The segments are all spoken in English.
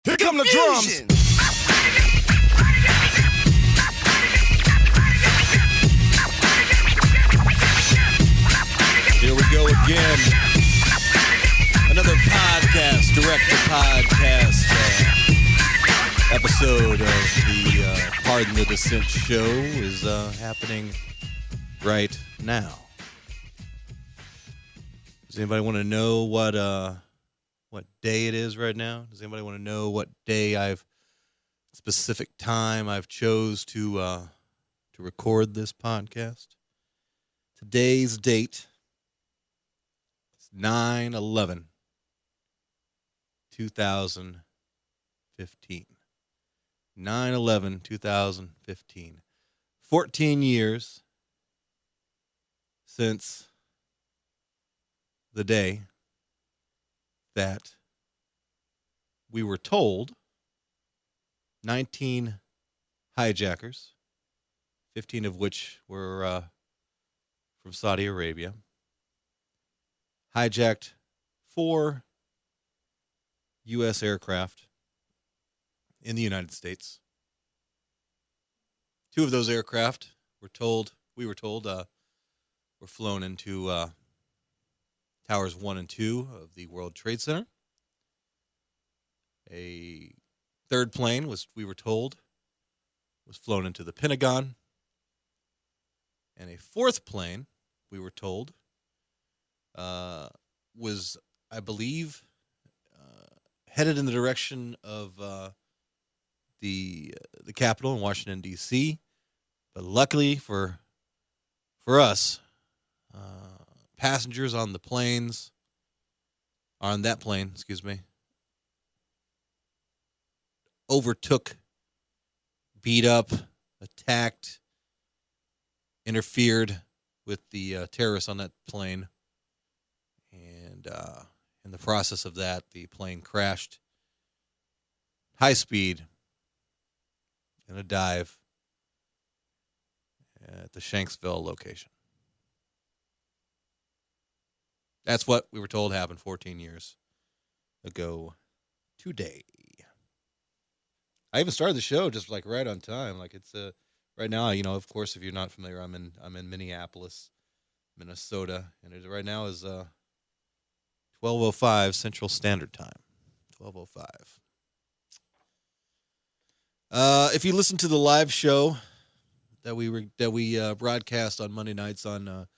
Here come the drums. Here we go again. Another podcast, direct-to-podcast episode of the Pardon the Dissent show is happening right now. Does anybody want to know what day it is right now? Does anybody want to know what day specific time I've chose to record this podcast? Today's date is 9/11/2015. 9/11/2015. 14 years since the day that we were told 19 hijackers, 15 of which were from Saudi Arabia, hijacked 4 U.S. aircraft in the United States. 2 of those aircraft were flown into Towers 1 and 2 of the World Trade Center. A third plane was flown into the Pentagon. And a fourth plane, we were told, was, I believe, headed in the direction of the Capitol in Washington, D.C. But luckily for us, passengers on that plane, overtook, beat up, attacked, interfered with the terrorists on that plane. And in the process of that, the plane crashed high speed in a dive at the Shanksville location. That's what we were told happened 14 years ago today. I even started the show just like right on time. Like it's right now, of course, if you're not familiar, I'm in Minneapolis, Minnesota, and it right now is 12:05 Central Standard Time. 12:05. If you listen to the live show that we broadcast on Monday nights on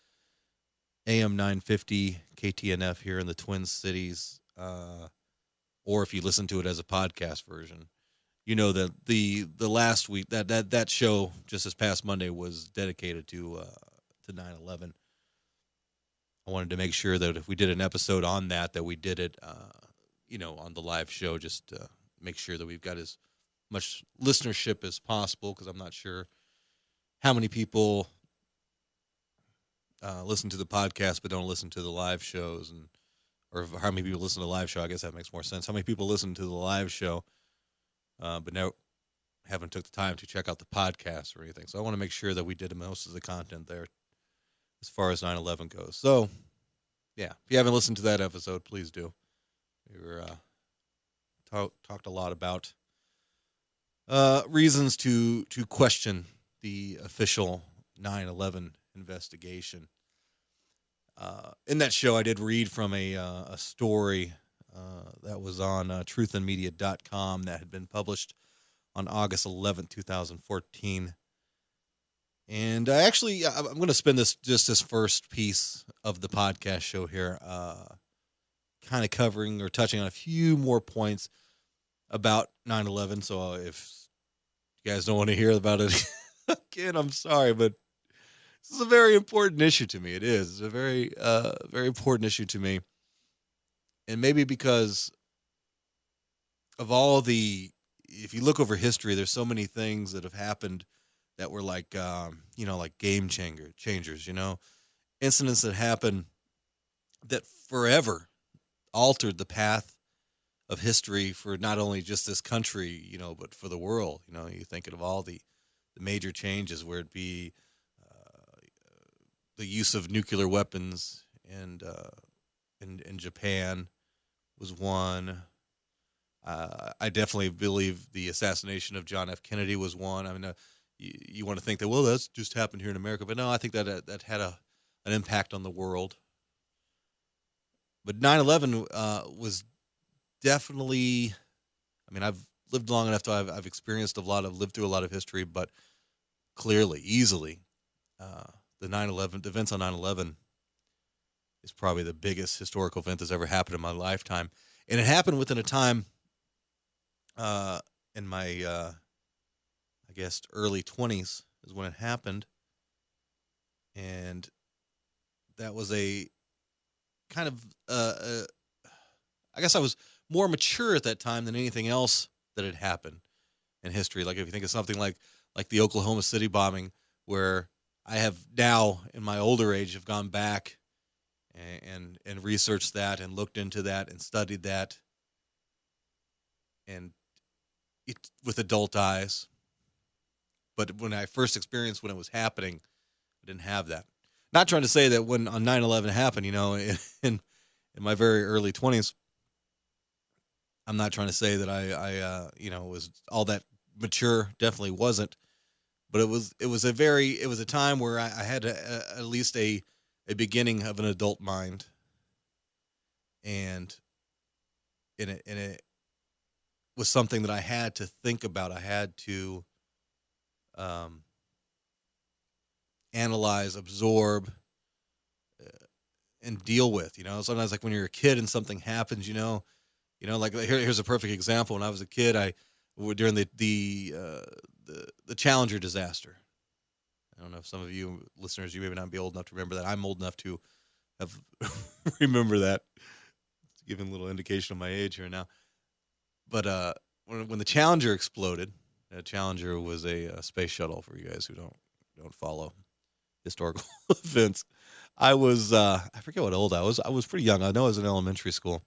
AM 950 KTNF here in the Twin Cities, or if you listen to it as a podcast version, you know that the last week that show just this past Monday was dedicated to 9/11. I wanted to make sure that if we did an episode on that we did it, on the live show, just to make sure that we've got as much listenership as possible, because I'm not sure how many people listen to the podcast but don't listen to the live shows, or how many people listen to the live show. I guess that makes more sense. How many people listen to the live show but now haven't took the time to check out the podcast or anything. So I want to make sure that we did most of the content there as far as 9/11 goes. So, yeah, if you haven't listened to that episode, please do. We were talked a lot about reasons to question the official 9/11 investigation. In that show, I did read from a story that was on truthandmedia.com that had been published on August 11th, 2014. And I'm going to spend this first piece of the podcast show here kind of covering or touching on a few more points about 9/11. So if you guys don't want to hear about it again, I'm sorry, but this is a very important issue to me. It is. It's a very, very important issue to me. And maybe because of if you look over history, there's so many things that have happened that were like game changers, incidents that happened that forever altered the path of history for not only just this country, but for the world. You think of all the major changes, where it be the use of nuclear weapons and in Japan was one. I definitely believe the assassination of John F. Kennedy was one. I mean, you want to think that, well, that's just happened here in America, but no, I think that that had an impact on the world. But 9/11 was definitely. I mean, I've lived long enough to I've experienced lived through a lot of history, but clearly, easily, the 9/11 the events on 9/11 is probably the biggest historical event that's ever happened in my lifetime, and it happened within a time in my I guess early 20s is when it happened, and that was a kind of I guess I was more mature at that time than anything else that had happened in history. Like if you think of something like the Oklahoma City bombing, where I have now in my older age have gone back and researched that and looked into that and studied that, and it with adult eyes. But when I first experienced when it was happening, I didn't have that. Not trying to say that when on 9/11 happened, in my very early 20s, I'm not trying to say that I was all that mature. Definitely wasn't. But it was a time where I had at least a beginning of an adult mind, and it was something that I had to think about. I had to analyze, absorb, and deal with. Sometimes like when you're a kid and something happens, like here's a perfect example. When I was a kid, during the Challenger disaster. I don't know if some of you listeners, you may not be old enough to remember that. I'm old enough to have remember that. Giving a little indication of my age here now. But when the Challenger exploded, Challenger was a space shuttle for you guys who don't follow historical events. I forget what old I was. I was pretty young. I know I was in elementary school,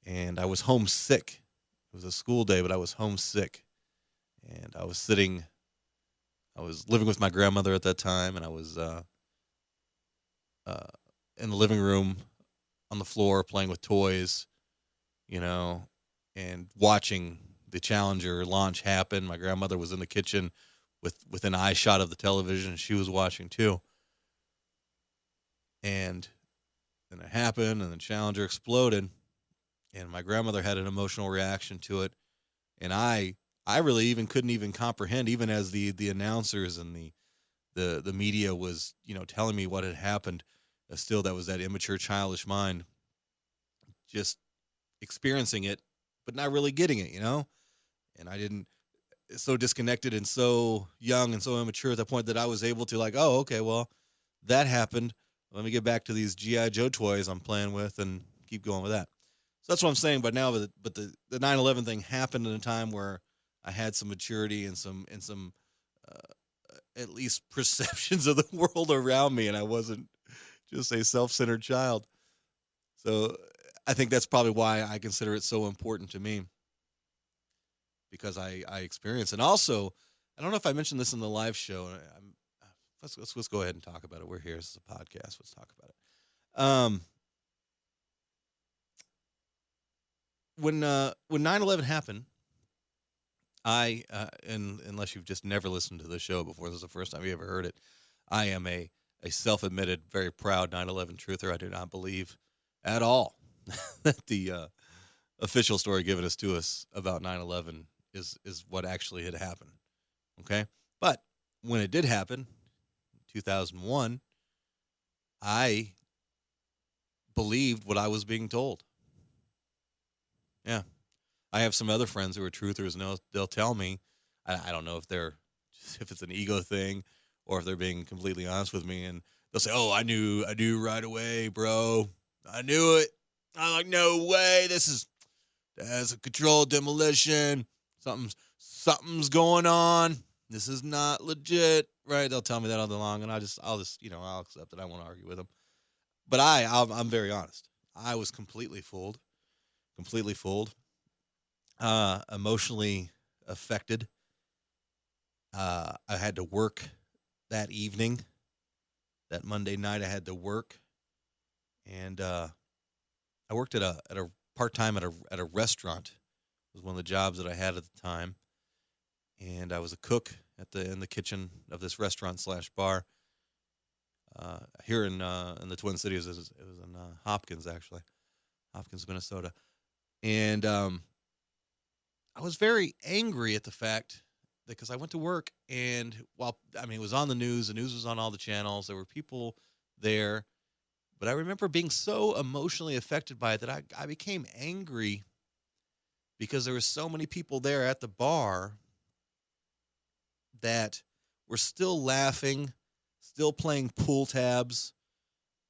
and I was homesick. It was a school day, but I was homesick, and I was living with my grandmother at that time, and I was in the living room on the floor playing with toys, and watching the Challenger launch happen. My grandmother was in the kitchen within eye shot of the television, and she was watching too. And then it happened, and the Challenger exploded, and my grandmother had an emotional reaction to it, and I really even couldn't even comprehend, even as the announcers and the media was telling me what had happened. Still, that was that immature, childish mind, just experiencing it, but not really getting it, And I didn't, so disconnected and so young and so immature at that point that I was able to oh, okay, well, that happened. Let me get back to these G.I. Joe toys I'm playing with and keep going with that. So that's what I'm saying. But now, but the 9/11 thing happened in a time where I had some maturity and some at least perceptions of the world around me, and I wasn't just a self-centered child. So I think that's probably why I consider it so important to me, because I experience. And also, I don't know if I mentioned this in the live show. Let's go ahead and talk about it. We're here. This is a podcast. Let's talk about it. When 9/11 happened, and unless you've just never listened to the show before, this is the first time you ever heard it, I am a self-admitted, very proud 9/11 truther. I do not believe at all that the official story given to us about 9/11 is what actually had happened. Okay? But when it did happen, 2001, I believed what I was being told. Yeah. I have some other friends who are truthers, and they'll tell me, I don't know if it's an ego thing or if they're being completely honest with me, and they'll say, "Oh, I knew right away, bro. I knew it." I'm like, "No way. That's a controlled demolition. Something's going on. This is not legit." Right? They'll tell me that all day long, and I'll just I'll accept it. I won't argue with them. But I'm very honest. I was completely fooled. Emotionally affected. I had to work that evening. That Monday night, I had to work, and I worked at a part-time at a restaurant It was one of the jobs that I had at the time, and I was a cook in the kitchen of this restaurant slash bar here in the Twin Cities. It was in Hopkins, actually, Hopkins, Minnesota, and I was very angry at the fact because I went to work, and it was on the news was on all the channels. There were people there, but I remember being so emotionally affected by it that I became angry because there were so many people there at the bar that were still laughing, still playing pool tabs.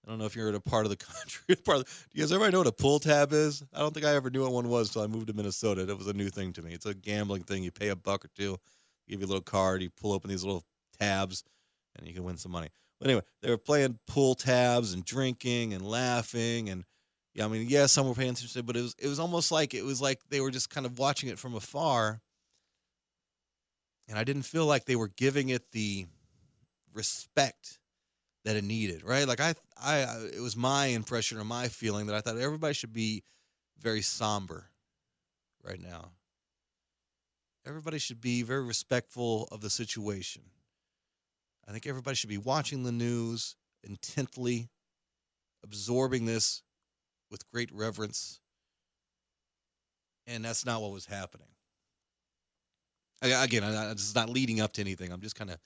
I don't know if you're in a part of the country. Do you guys everybody know what a pull tab is? I don't think I ever knew what one was until I moved to Minnesota. It was a new thing to me. It's a gambling thing. You pay $1 or $2, give you a little card, you pull open these little tabs, and you can win some money. But anyway, they were playing pull tabs and drinking and laughing, and some were paying attention, but it was almost like they were just kind of watching it from afar, and I didn't feel like they were giving it the respect that it needed, right? Like it was my impression or my feeling that I thought everybody should be very somber right now. Everybody should be very respectful of the situation. I think everybody should be watching the news intently, absorbing this with great reverence, and that's not what was happening. Again, this is not leading up to anything. I'm just kind of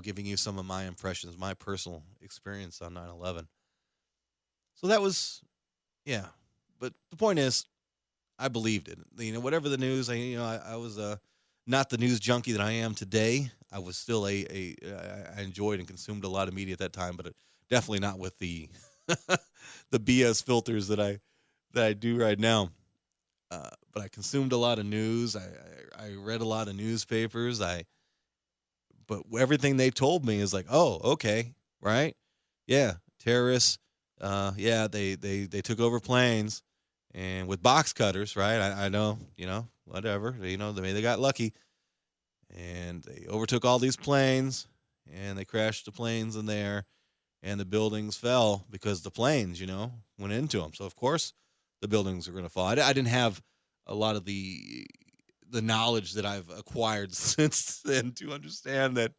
giving you some of my impressions, my personal experience on 9/11. So that was, yeah. But the point is, I believed it. Whatever the news, I was not the news junkie that I am today. I was still I enjoyed and consumed a lot of media at that time, but definitely not with the the BS filters that I do right now. But I consumed a lot of news. I read a lot of newspapers. But everything they told me is like, oh, okay, right? Yeah, terrorists. They took over planes and with box cutters, right? I know, whatever. They got lucky, and they overtook all these planes, and they crashed the planes in there, and the buildings fell because the planes, went into them. So of course, the buildings are going to fall. I didn't have a lot of the knowledge that I've acquired since then to understand that,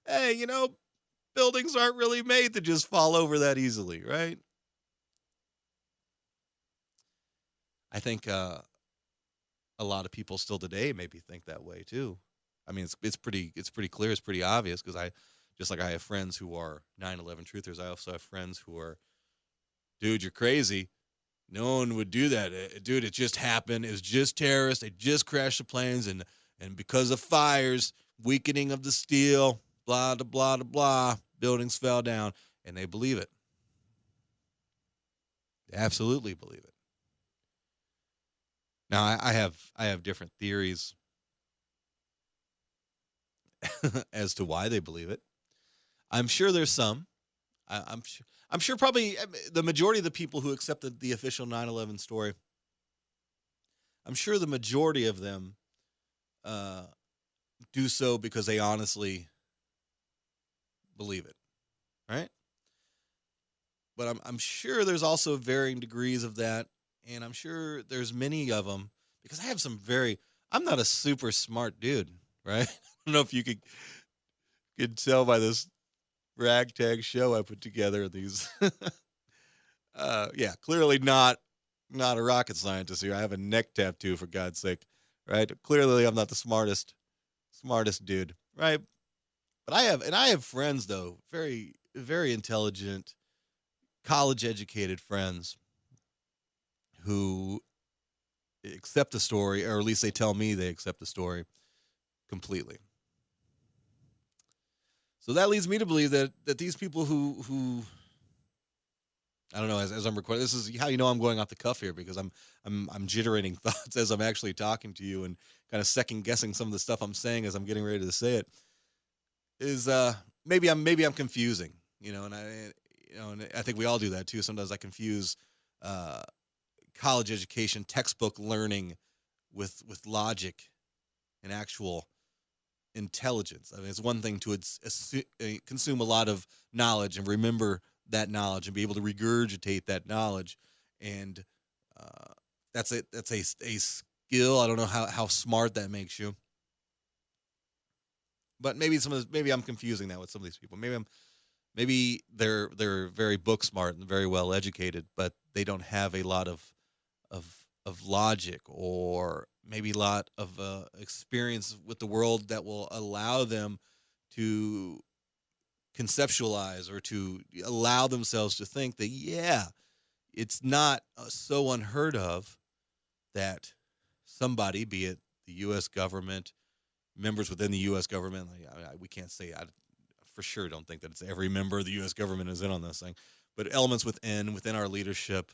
hey, buildings aren't really made to just fall over that easily, right? I think a lot of people still today maybe think that way too. I mean, it's pretty clear, it's pretty obvious, because I have friends who are 9/11 truthers. I also have friends who are, dude, you're crazy. No one would do that. Dude, it just happened. It was just terrorists. They just crashed the planes, and because of fires, weakening of the steel, blah, blah, blah, blah, buildings fell down, and they believe it. They absolutely believe it. Now, I have different theories as to why they believe it. I'm sure there's some. I'm sure probably the majority of the people who accepted the official 9/11 story, I'm sure the majority of them do so because they honestly believe it, right? But I'm sure there's also varying degrees of that, and I'm sure there's many of them, because I have I'm not a super smart dude, right? I don't know if you could tell by this ragtag show I put together. These, clearly not a rocket scientist here. I have a neck tattoo, for God's sake, right? Clearly, I'm not the smartest dude, right? But I have friends, though, very, very intelligent, college-educated friends who accept the story, or at least they tell me they accept the story completely. So that leads me to believe that these people who I don't know, as I'm recording, this is how I'm going off the cuff here, because I'm jittering thoughts as I'm actually talking to you, and kind of second guessing some of the stuff I'm saying as I'm getting ready to say it. Is maybe I'm confusing, and I think we all do that too. Sometimes I confuse college education, textbook learning with logic and actual intelligence. I mean, it's one thing to consume a lot of knowledge and remember that knowledge and be able to regurgitate that knowledge, and that's a skill. I don't know how smart that makes you. But maybe I'm confusing that with some of these people. Maybe they're very book smart and very well educated, but they don't have a lot of logic, or maybe a lot of experience with the world that will allow them to conceptualize, or to allow themselves to think that, yeah, it's not so unheard of that somebody, be it the U.S. government, members within the U.S. government, like, we can't say, I for sure don't think that it's every member of the U.S. government is in on this thing, but elements within our leadership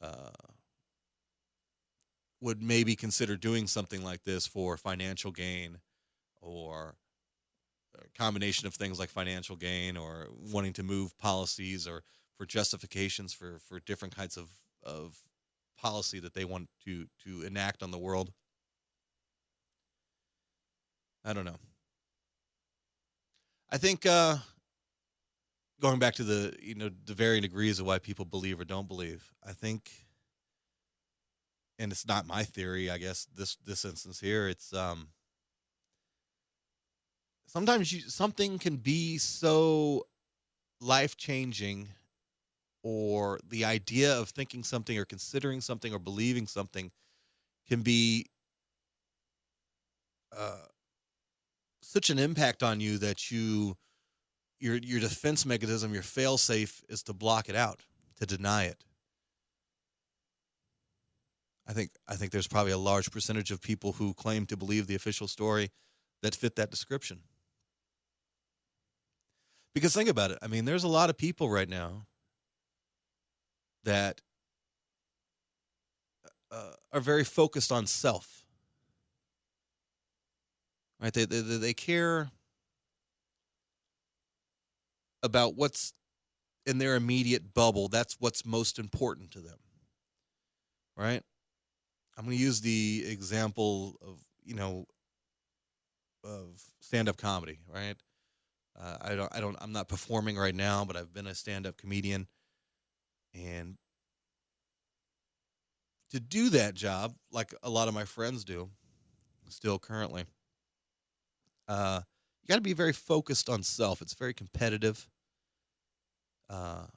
uh, would maybe consider doing something like this for financial gain, or a combination of things like financial gain, or wanting to move policies, or for justifications for different kinds of policy that they want to enact on the world. I don't know. I think going back to the varying degrees of why people believe or don't believe. I think, and it's not my theory, I guess this instance here. It's sometimes something can be so life changing, or the idea of thinking something, or considering something, or believing something can be uh, such an impact on you that your defense mechanism, your fail safe, is to block it out, to deny it. I think there's probably a large percentage of people who claim to believe the official story that fit that description. Because think about it. I mean, there's a lot of people right now that are very focused on self. Right? They care about what's in their immediate bubble. That's what's most important to them. Right? I'm going to use the example of stand-up comedy. Right? I'm not performing right now, but I've been a stand-up comedian, and to do that job, like a lot of my friends do, still currently, you got to be very focused on self. It's very competitive. Uh,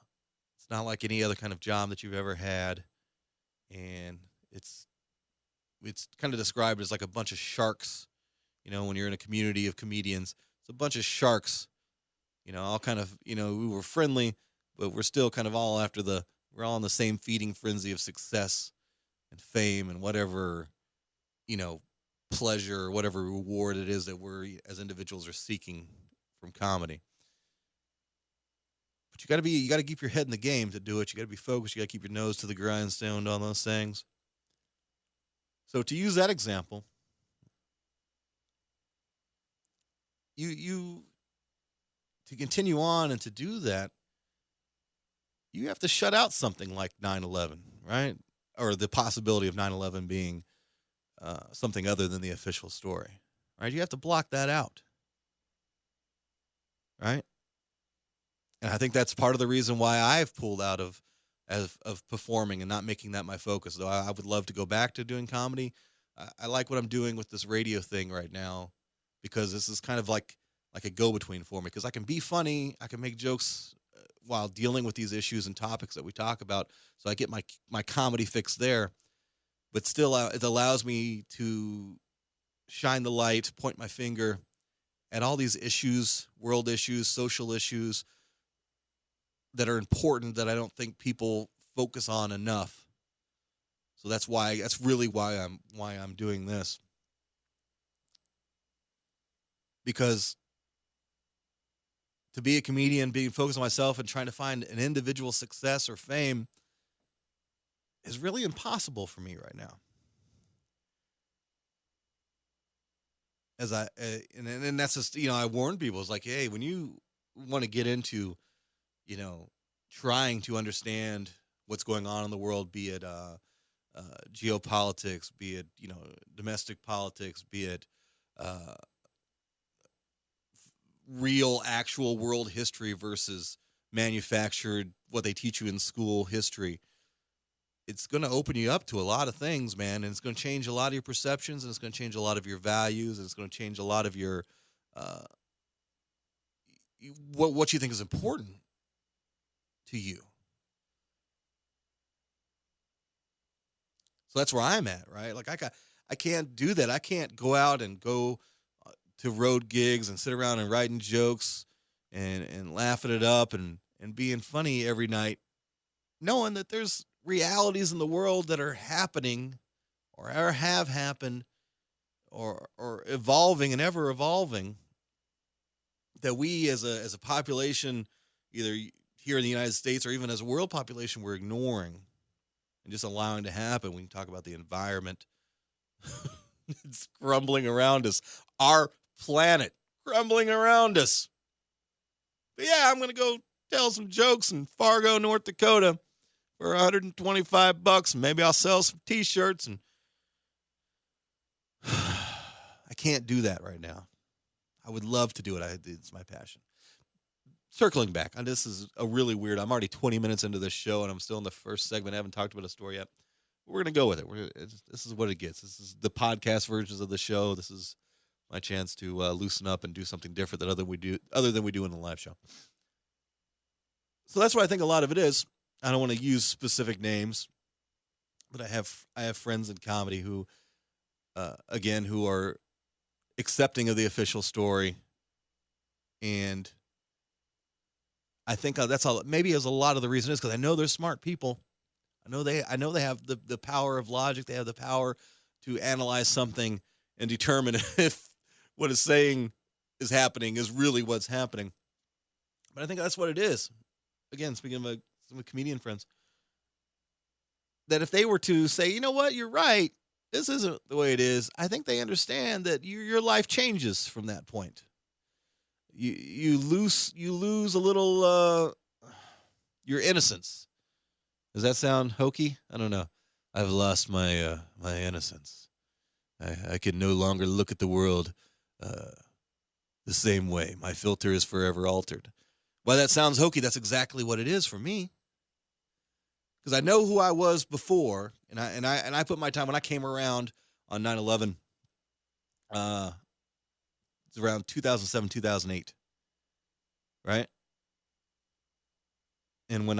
it's not like any other kind of job that you've ever had, and it's kind of described as like a bunch of sharks. When you're in a community of comedians, it's a bunch of sharks. All kind of, we were friendly, but we're still kind of all we're all in the same feeding frenzy of success and fame and whatever, you know, pleasure or whatever reward it is that we're as individuals are seeking from comedy. But you got to keep your head in the game to do it. You got to be focused. You got to keep your nose to the grindstone on those things. So to use that example, you to continue on and to do that, you have to shut out something like 9/11, right? Or the possibility of 9/11 being something other than the official story, right? You have to block that out, right? And I think that's part of the reason why I've pulled out of performing and not making that my focus. Though I would love to go back to doing comedy. I like what I'm doing with this radio thing right now because this is kind of like a go between for me. Because I can be funny, I can make jokes while dealing with these issues and topics that we talk about. So I get my comedy fix there, but still it allows me to shine the light, point my finger at all these issues, world issues, social issues that are important that I don't think people focus on enough. So that's really why I'm doing this. Because to be a comedian, being focused on myself and trying to find an individual success or fame is really impossible for me right now. As and that's just, I warn people. It's like, hey, when you want to get into, trying to understand what's going on in the world, be it geopolitics, be it domestic politics, be it uh, real, actual world history versus manufactured, what they teach you in school history. it's going to open you up to a lot of things, man, and it's going to change a lot of your perceptions, and it's going to change a lot of your values, and it's going to change a lot of your uh, what you think is important to you. So that's where I'm at, right? Like I can't do that. I can't go out and go to road gigs and sit around and writing jokes and laughing it up and being funny every night, knowing that there's realities in the world that are happening or have happened or evolving and ever evolving, that we as a population, either here in the United States or even as a world population, we're ignoring and just allowing to happen. We can talk about the environment. It's crumbling around us. Our planet crumbling around us. But yeah, I'm going to go tell some jokes in Fargo, North Dakota for $125. Maybe I'll sell some t-shirts, and I can't do that right now. I would love to do it. It's my passion. Circling back, and this is a really weird, I'm already 20 minutes into this show, and I'm still in the first segment. I haven't talked about a story yet. We're going to go with it. This is what it gets. This is the podcast versions of the show. This is my chance to loosen up and do something different than other than we do in the live show. So that's what I think a lot of it is. I don't want to use specific names, but I have friends in comedy who, again, who are accepting of the official story, and I think that's all. Maybe as a lot of the reason is because I know they're smart people. I know they have the power of logic. They have the power to analyze something and determine if what it's saying is happening is really what's happening. But I think that's what it is. Again, speaking of some comedian friends, that if they were to say, you know what, you're right, this isn't the way it is, I think they understand that your life changes from that point. You lose a little your innocence. Does that sound hokey? I don't know. I've lost my my innocence. I can no longer look at the world the same way. My filter is forever altered. While that sounds hokey, that's exactly what it is for me. Because I know who I was before, and I put my time when I came around on 9/11. It's around 2007, 2008, right? And when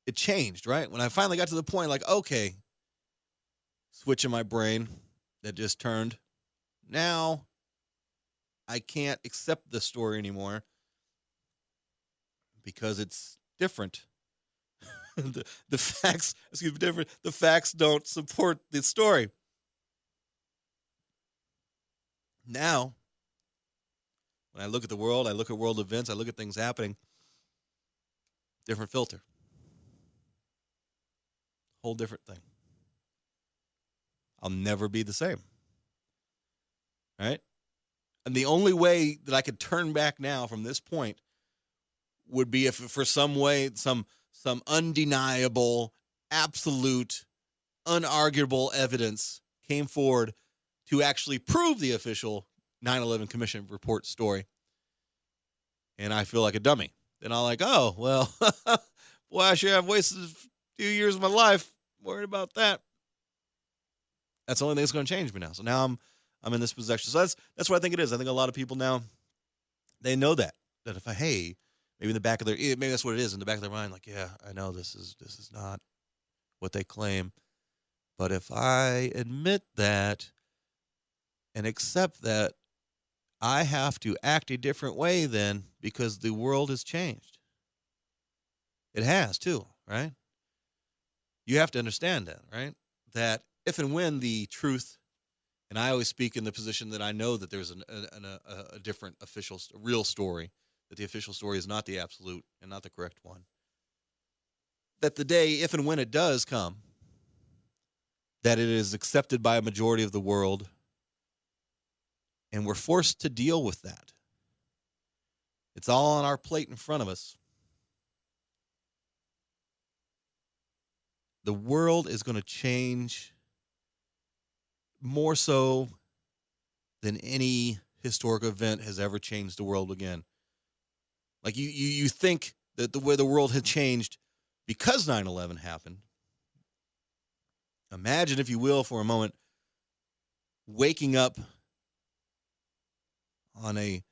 it changed, right? When I finally got to the point, like, okay, switch in my brain that just turned. Now, I can't accept this story anymore because it's different. the facts, different. The facts don't support the story. Now, when I look at the world, I look at world events, I look at things happening, different filter. Whole different thing. I'll never be the same. Right? And the only way that I could turn back now from this point would be if for some way, some undeniable, absolute, unarguable evidence came forward to actually prove the official 9/11 Commission Report story. And I feel like a dummy. Then I'm like, oh, well, boy, I sure have wasted a few years of my life worried about that. That's the only thing that's going to change me now. So now I'm in this position. So that's what I think it is. I think a lot of people now, they know that if maybe in the back of maybe that's what it is in the back of their mind. Like, yeah, I know this is not what they claim. But if I admit that and accept that, I have to act a different way then because the world has changed. It has too, right? You have to understand that, right? That if and when the truth, and I always speak in the position that I know that there's a different official, real story, that the official story is not the absolute and not the correct one. That the day, if and when it does come, that it is accepted by a majority of the world, and we're forced to deal with that. It's all on our plate in front of us. The world is going to change more so than any historic event has ever changed the world again. Like you think the way the world had changed because 9/11 happened. Imagine, if you will, for a moment, waking up on a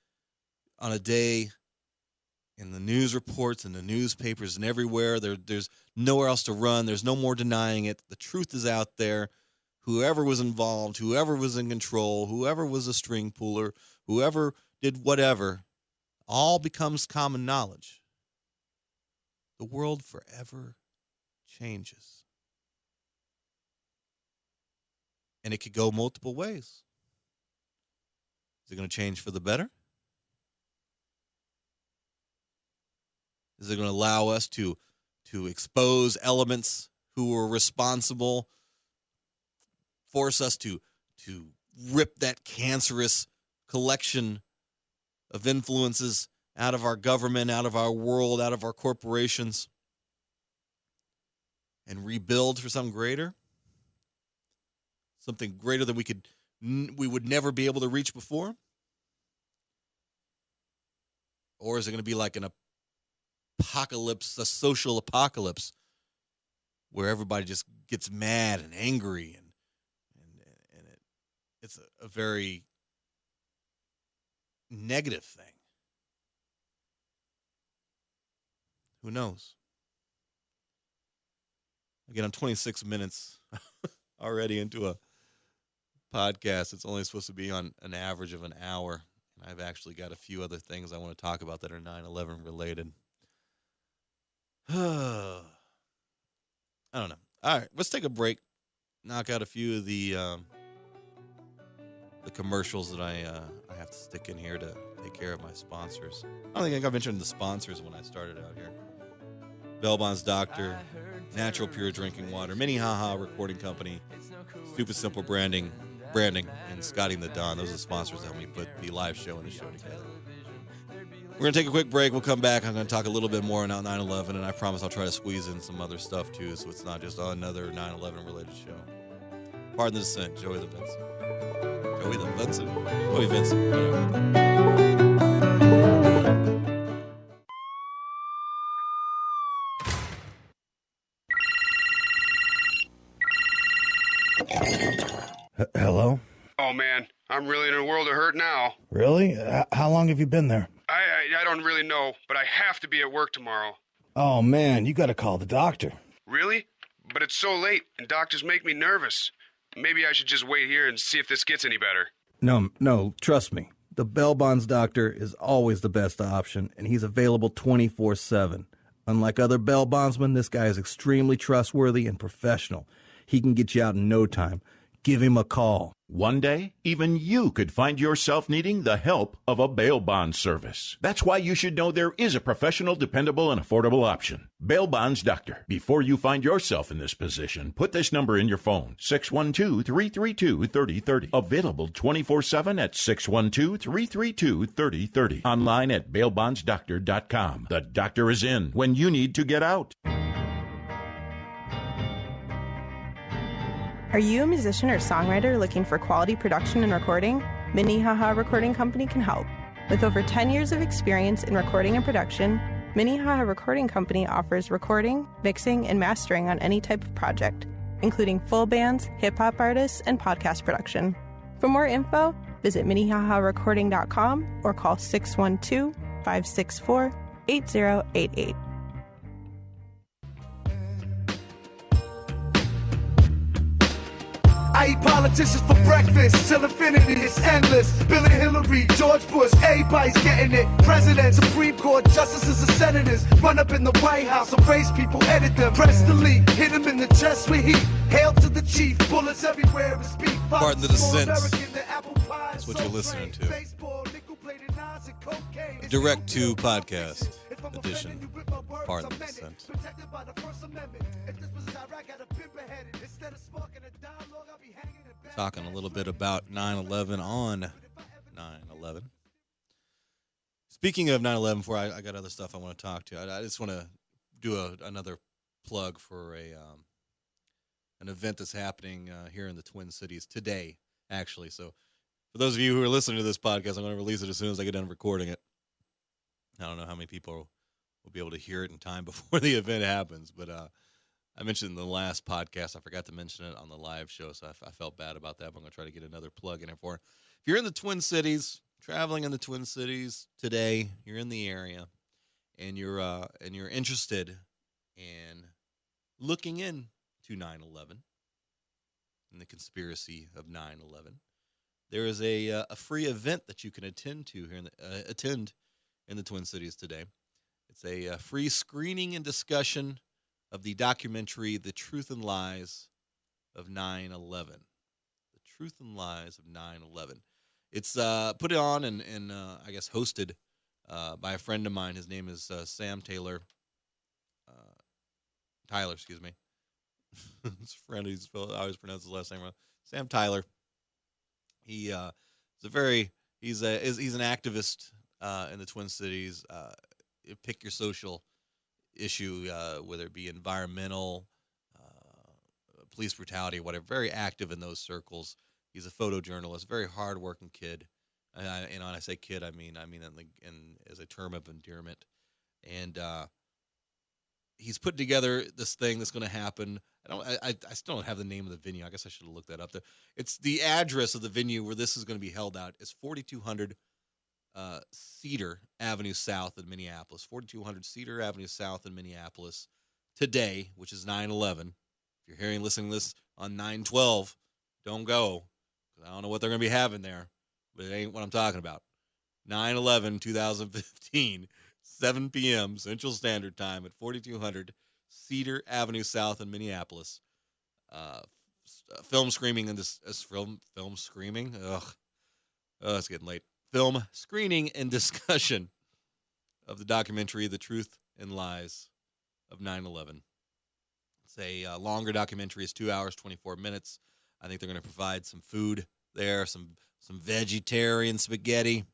day in the news reports and the newspapers and everywhere. There's nowhere else to run. There's no more denying it. The truth is out there. Whoever was involved, whoever was in control, whoever was a string puller, whoever did whatever, all becomes common knowledge. The world forever changes. And it could go multiple ways. Is it going to change for the better? Is it going to allow us to expose elements who were responsible, force us to rip that cancerous collection of influences out of our government, out of our world, out of our corporations, and rebuild for something greater? Something greater than we would never be able to reach before? Or is it going to be like an apocalypse, a social apocalypse, where everybody just gets mad and angry, and it's a very negative thing? Who knows? Again, I'm 26 minutes already into a podcast. It's only supposed to be on an average of an hour. And I've actually got a few other things I want to talk about that are 9/11 related. I don't know. All right, let's take a break. Knock out a few of the commercials that I have to stick in here to take care of my sponsors. I don't think I mentioned the sponsors when I started out here. Bell Bonds Doctor, Natural Pure Drinking Water, Minnehaha Recording Company, Stupid Simple Branding, and Scotty and the Don. Those are the sponsors that help me put the live show and the show together. We're going to take a quick break. We'll come back. I'm going to talk a little bit more about 9/11, and I promise I'll try to squeeze in some other stuff, too, so it's not just another 9/11 related show. Pardon the dissent. Joey the Vincent. Joey Vincent. Whatever. Hello? Oh, man, I'm really in a world of hurt now. Really? How long have you been there? I don't really know, but I have to be at work tomorrow. Oh, man, you gotta call the doctor. Really? But it's so late, and doctors make me nervous. Maybe I should just wait here and see if this gets any better. No, trust me. The Bell Bonds doctor is always the best option, and he's available 24/7. Unlike other Bell Bondsmen, this guy is extremely trustworthy and professional. He can get you out in no time. Give him a call. One day, even you could find yourself needing the help of a bail bond service. That's why you should know there is a professional, dependable, and affordable option. Bail Bonds Doctor. Before you find yourself in this position, put this number in your phone, 612-332-3030. Available 24/7 at 612-332-3030. Online at bailbondsdoctor.com. The doctor is in when you need to get out. Are you a musician or songwriter looking for quality production and recording? Minnehaha Recording Company can help. With over 10 years of experience in recording and production, Minnehaha Recording Company offers recording, mixing, and mastering on any type of project, including full bands, hip-hop artists, and podcast production. For more info, visit minnehaharecording.com or call 612-564-8088. I eat politicians for breakfast till infinity is endless. Bill and Hillary, George Bush, everybody's getting it. Presidents, Supreme Court justices, and senators run up in the White House, erase people, edit them. Press delete, hit them in the chest with heat. Hail to the chief, bullets everywhere and speed. Pardon the dissent. That's what you're listening to. A direct to podcast edition. Pardon the dissent. Talking a little bit about 9/11 on 9/11. Speaking of 9/11, before I got other stuff I want to talk to. I just want to do another plug for an event that's happening here in the Twin Cities today, actually. So for those of you who are listening to this podcast, I'm going to release it as soon as I get done recording it. I don't know how many people we'll be able to hear it in time before the event happens. But I mentioned in the last podcast, I forgot to mention it on the live show, so I felt bad about that. But I'm going to try to get another plug in it for it. If you're in the Twin Cities, traveling in the Twin Cities today, you're in the area, and you're interested in looking into 9/11 and the conspiracy of 9/11, there is a free event that you can attend in the Twin Cities today. It's a free screening and discussion of the documentary "The Truth and Lies of 9/11." The Truth and Lies of 9/11. It's put on and I guess hosted by a friend of mine. His name is Sam Taylor. Tyler, excuse me. His friend, I always pronounce his last name wrong. Sam Tyler. He is he's an activist in the Twin Cities. Pick your social issue, whether it be environmental, police brutality, whatever. Very active in those circles. He's a photojournalist, very hardworking kid. And when I say kid, I mean in as a term of endearment. And he's put together this thing that's going to happen. I still don't have the name of the venue. I guess I should have looked that up. It's the address of the venue where this is going to be held out is 4200 Cedar Avenue South in Minneapolis. 4200 Cedar Avenue South in Minneapolis today, which is 9/11. If you're listening to this on 9/12, don't go. I don't know what they're going to be having there, but it ain't what I'm talking about. 9/11/2015. 7 p.m. Central Standard Time at 4200 Cedar Avenue South in Minneapolis. Film screening and film screening. It's getting late. Film screening and discussion of the documentary "The Truth and Lies of 9/11." It's a longer documentary. It's 2 hours 24 minutes. I think they're going to provide some food there, some vegetarian spaghetti.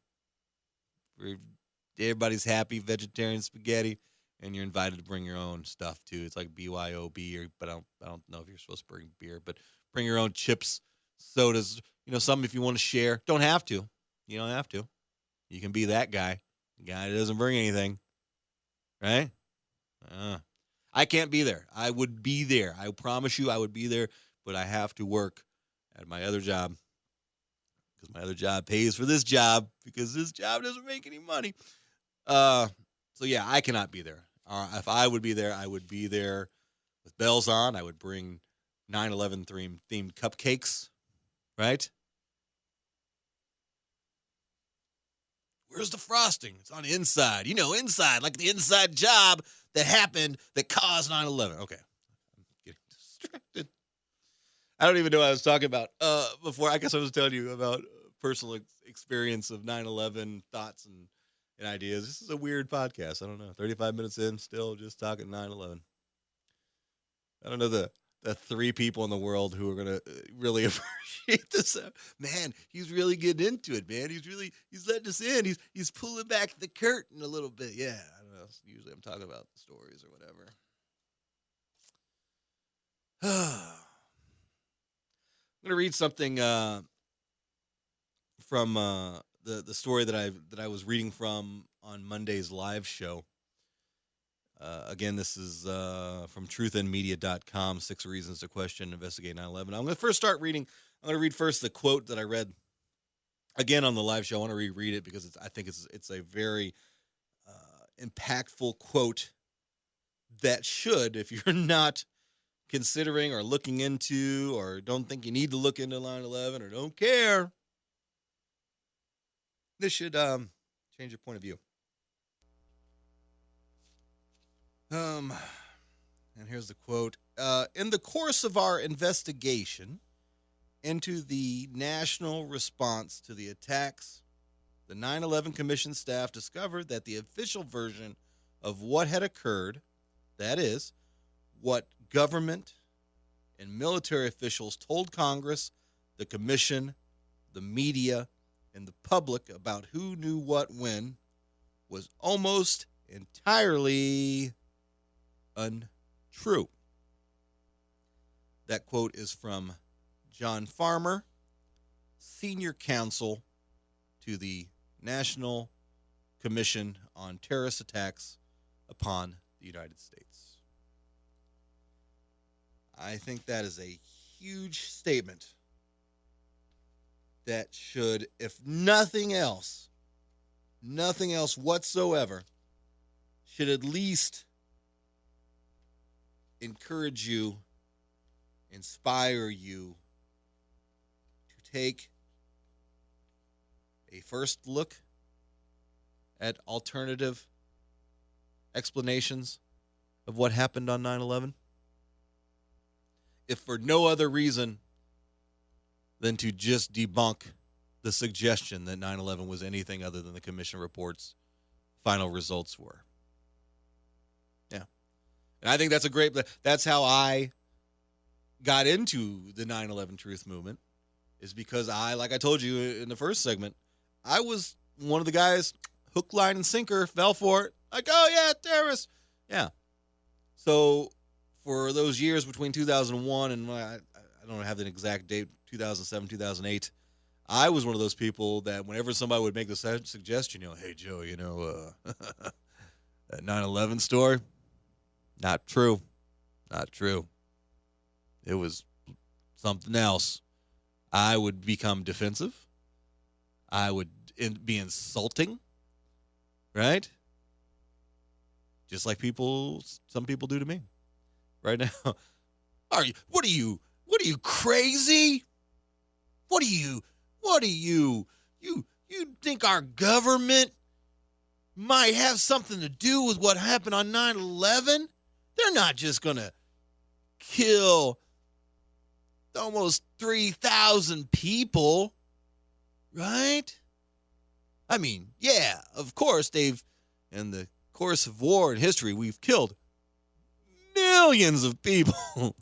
Everybody's happy, vegetarian spaghetti, and you're invited to bring your own stuff too. It's like BYOB, but I don't know if you're supposed to bring beer, but bring your own chips, sodas, something if you want to share. Don't have to. You don't have to. You can be that guy, the guy that doesn't bring anything, right? I can't be there. I would be there. I promise you I would be there, but I have to work at my other job because my other job pays for this job because this job doesn't make any money. So yeah, I cannot be there. If I would be there, I would be there with bells on. I would bring 9/11 themed cupcakes, right? Where's the frosting? It's on the inside. Inside, like the inside job that happened that caused 9/11. Okay. I'm getting distracted. I don't even know what I was talking about before. I guess I was telling you about personal experience of 9/11 thoughts and ideas. This is a weird podcast. I don't know. 35 minutes in, still just talking 9/11. I don't know the 3 people in the world who are going to really appreciate this. Man, he's really getting into it, man. He's letting us in. He's pulling back the curtain a little bit. Yeah, I don't know. Usually I'm talking about the stories or whatever. I'm going to read something from the story that I was reading from on Monday's live show. Again, this is from truthandmedia.com, 6 Reasons to Question and Investigate 9/11. I'm going to first start reading. I'm going to read first the quote that I read again on the live show. I want to reread it because I think it's a very impactful quote that should, if you're not considering or looking into or don't think you need to look into 9/11 or don't care, this should change your point of view. And here's the quote. In the course of our investigation into the national response to the attacks, the 9/11 Commission staff discovered that the official version of what had occurred, that is, what government and military officials told Congress, the Commission, the media, and the public about who knew what when, was almost entirely untrue. That quote is from John Farmer, senior counsel to the National Commission on Terrorist Attacks upon the United States. I think that is a huge statement that should, if nothing else whatsoever, should at least encourage you, inspire you to take a first look at alternative explanations of what happened on 9/11. If for no other reason than to just debunk the suggestion that 9/11 was anything other than the Commission report's final results were. Yeah. And I think that's how I got into the 9/11 truth movement, is because like I told you in the first segment, I was one of the guys, hook, line, and sinker, fell for it. Like, oh yeah, terrorists. Yeah. So for those years between 2001 and I don't have the exact date, 2007, 2008, I was one of those people that whenever somebody would make the suggestion, hey, Joe, that 9/11 story, not true. Not true. It was something else. I would become defensive. I would be insulting, right? Just like some people do to me right now. What are you crazy? You think our government might have something to do with what happened on 9/11? They're not just going to kill almost 3,000 people, right? I mean, yeah, of course, in the course of war and history, we've killed millions of people.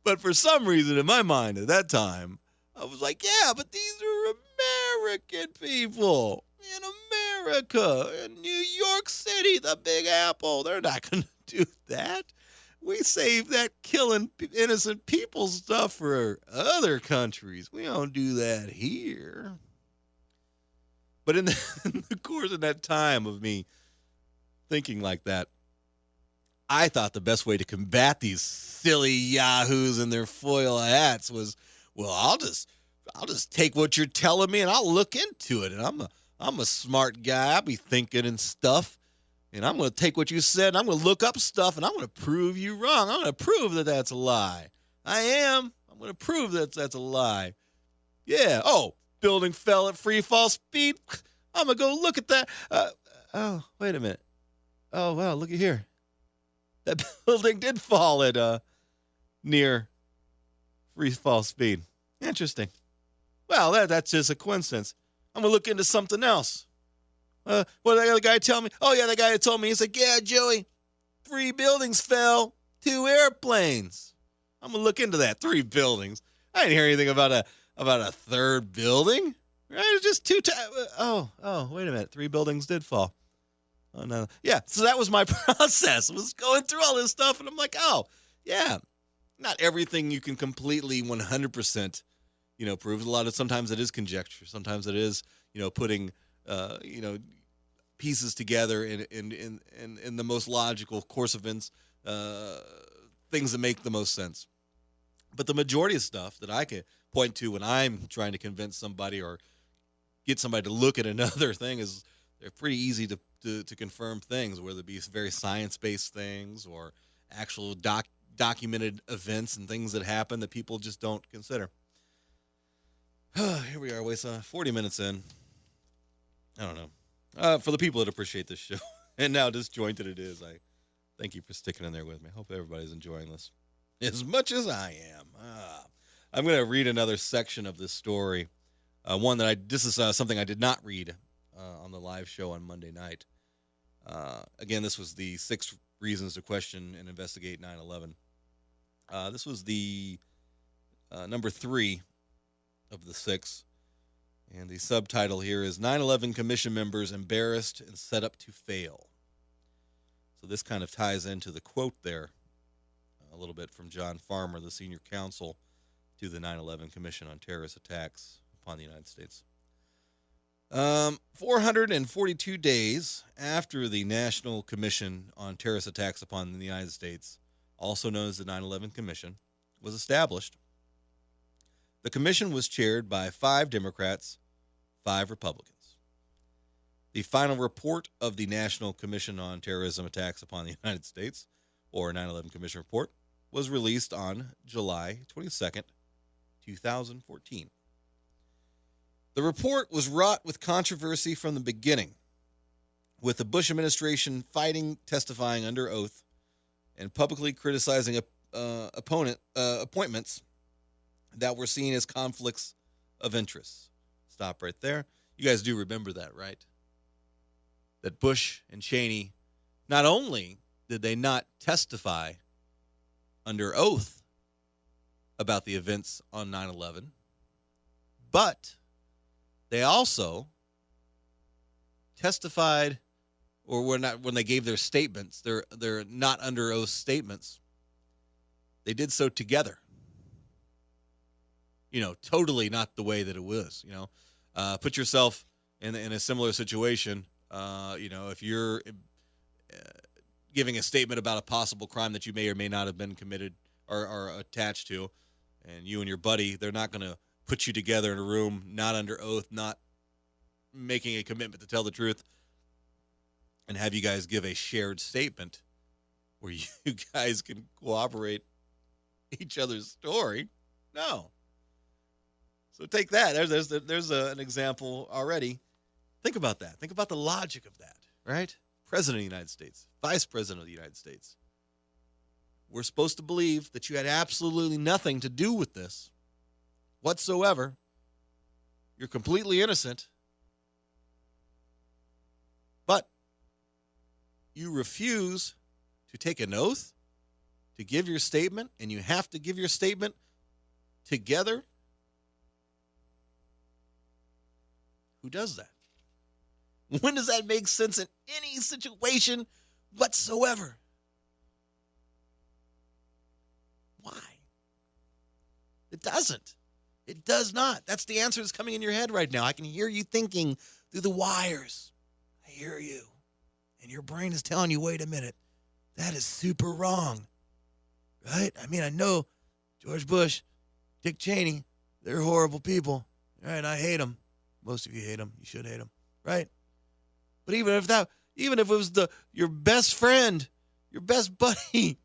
But for some reason, in my mind at that time, I was like, yeah, but these are American people in America, in New York City, the Big Apple. They're not going to do that. We save that killing innocent people stuff for other countries. We don't do that here. But in the course of that time of me thinking like that, I thought the best way to combat these silly yahoos in their foil hats was, well, I'll just take what you're telling me and I'll look into it. And I'm a smart guy. I'll be thinking and stuff. And I'm going to take what you said and I'm going to look up stuff and I'm going to prove you wrong. I'm going to prove that that's a lie. I am. I'm going to prove that that's a lie. Yeah. Oh, building fell at free fall speed. I'm going to go look at that. Oh, wait a minute. Oh, wow. Look at here. That building did fall at near free fall speed. Interesting. Well, that's just a coincidence. I'm going to look into something else. What did the other guy tell me? Oh, yeah, the guy that told me, he's like, yeah, Joey, 3 buildings fell, 2 airplanes. I'm going to look into that. 3 buildings. I didn't hear anything about a 3rd building. Right? It's just 2 times. Oh, wait a minute. 3 buildings did fall. Oh, no. Yeah, so that was my process. I was going through all this stuff, and I'm like, oh, yeah. Not everything you can completely 100%, prove. Sometimes it is conjecture. Sometimes it is, putting, pieces together in the most logical course of events, things that make the most sense. But the majority of stuff that I can point to when I'm trying to convince somebody or get somebody to look at another thing is they're pretty easy to confirm things, whether it be very science-based things or actual documented events and things that happen that people just don't consider. Here we are, 40 minutes in. I don't know. For the people that appreciate this show, and now disjointed it is, I thank you for sticking in there with me. I hope everybody's enjoying this as much as I am. I'm going to read another section of this story. This is something I did not read on the live show on Monday night. Again, this was the 6 reasons to question and investigate 9/11. This was the number 3 of the 6. And the subtitle here is 9/11 Commission Members Embarrassed and Set Up to Fail. So this kind of ties into the quote there a little bit from John Farmer, the senior counsel to the 9/11 Commission on Terrorist Attacks upon the United States. 442 days after the National Commission on Terrorist Attacks upon the United States, also known as the 9/11 Commission, was established, the commission was chaired by 5 Democrats, 5 Republicans. The final report of the National Commission on Terrorism Attacks upon the United States, or 9/11 Commission Report, was released on July 22nd, 2014. The report was wrought with controversy from the beginning, with the Bush administration fighting testifying under oath and publicly criticizing appointments that were seen as conflicts of interest. Stop right there. You guys do remember that, right? That Bush and Cheney, not only did they not testify under oath about the events on 9/11, but they also testified, or were not, when they gave their statements, they're not under oath statements, they did so together. Totally not the way that it was. Put yourself in a similar situation. If you're giving a statement about a possible crime that you may or may not have been committed or attached to, and you and your buddy, they're not going to put you together in a room, not under oath, not making a commitment to tell the truth, and have you guys give a shared statement where you guys can corroborate each other's story. No. So take that. There's an example already. Think about that. Think about the logic of that, right? President of the United States, Vice President of the United States. We're supposed to believe that you had absolutely nothing to do with this whatsoever. You're completely innocent. But you refuse to take an oath to give your statement, and you have to give your statement together. Who does that? When does that make sense in any situation whatsoever? Why? It doesn't. It does not. That's the answer that's coming in your head right now. I can hear you thinking through the wires. I hear you. And your brain is telling you, wait a minute, that is super wrong. Right? I mean, I know George Bush, Dick Cheney, they're horrible people. Right? I hate them. Most of you hate them. You should hate them. Right? But even if it was your best friend, your best buddy,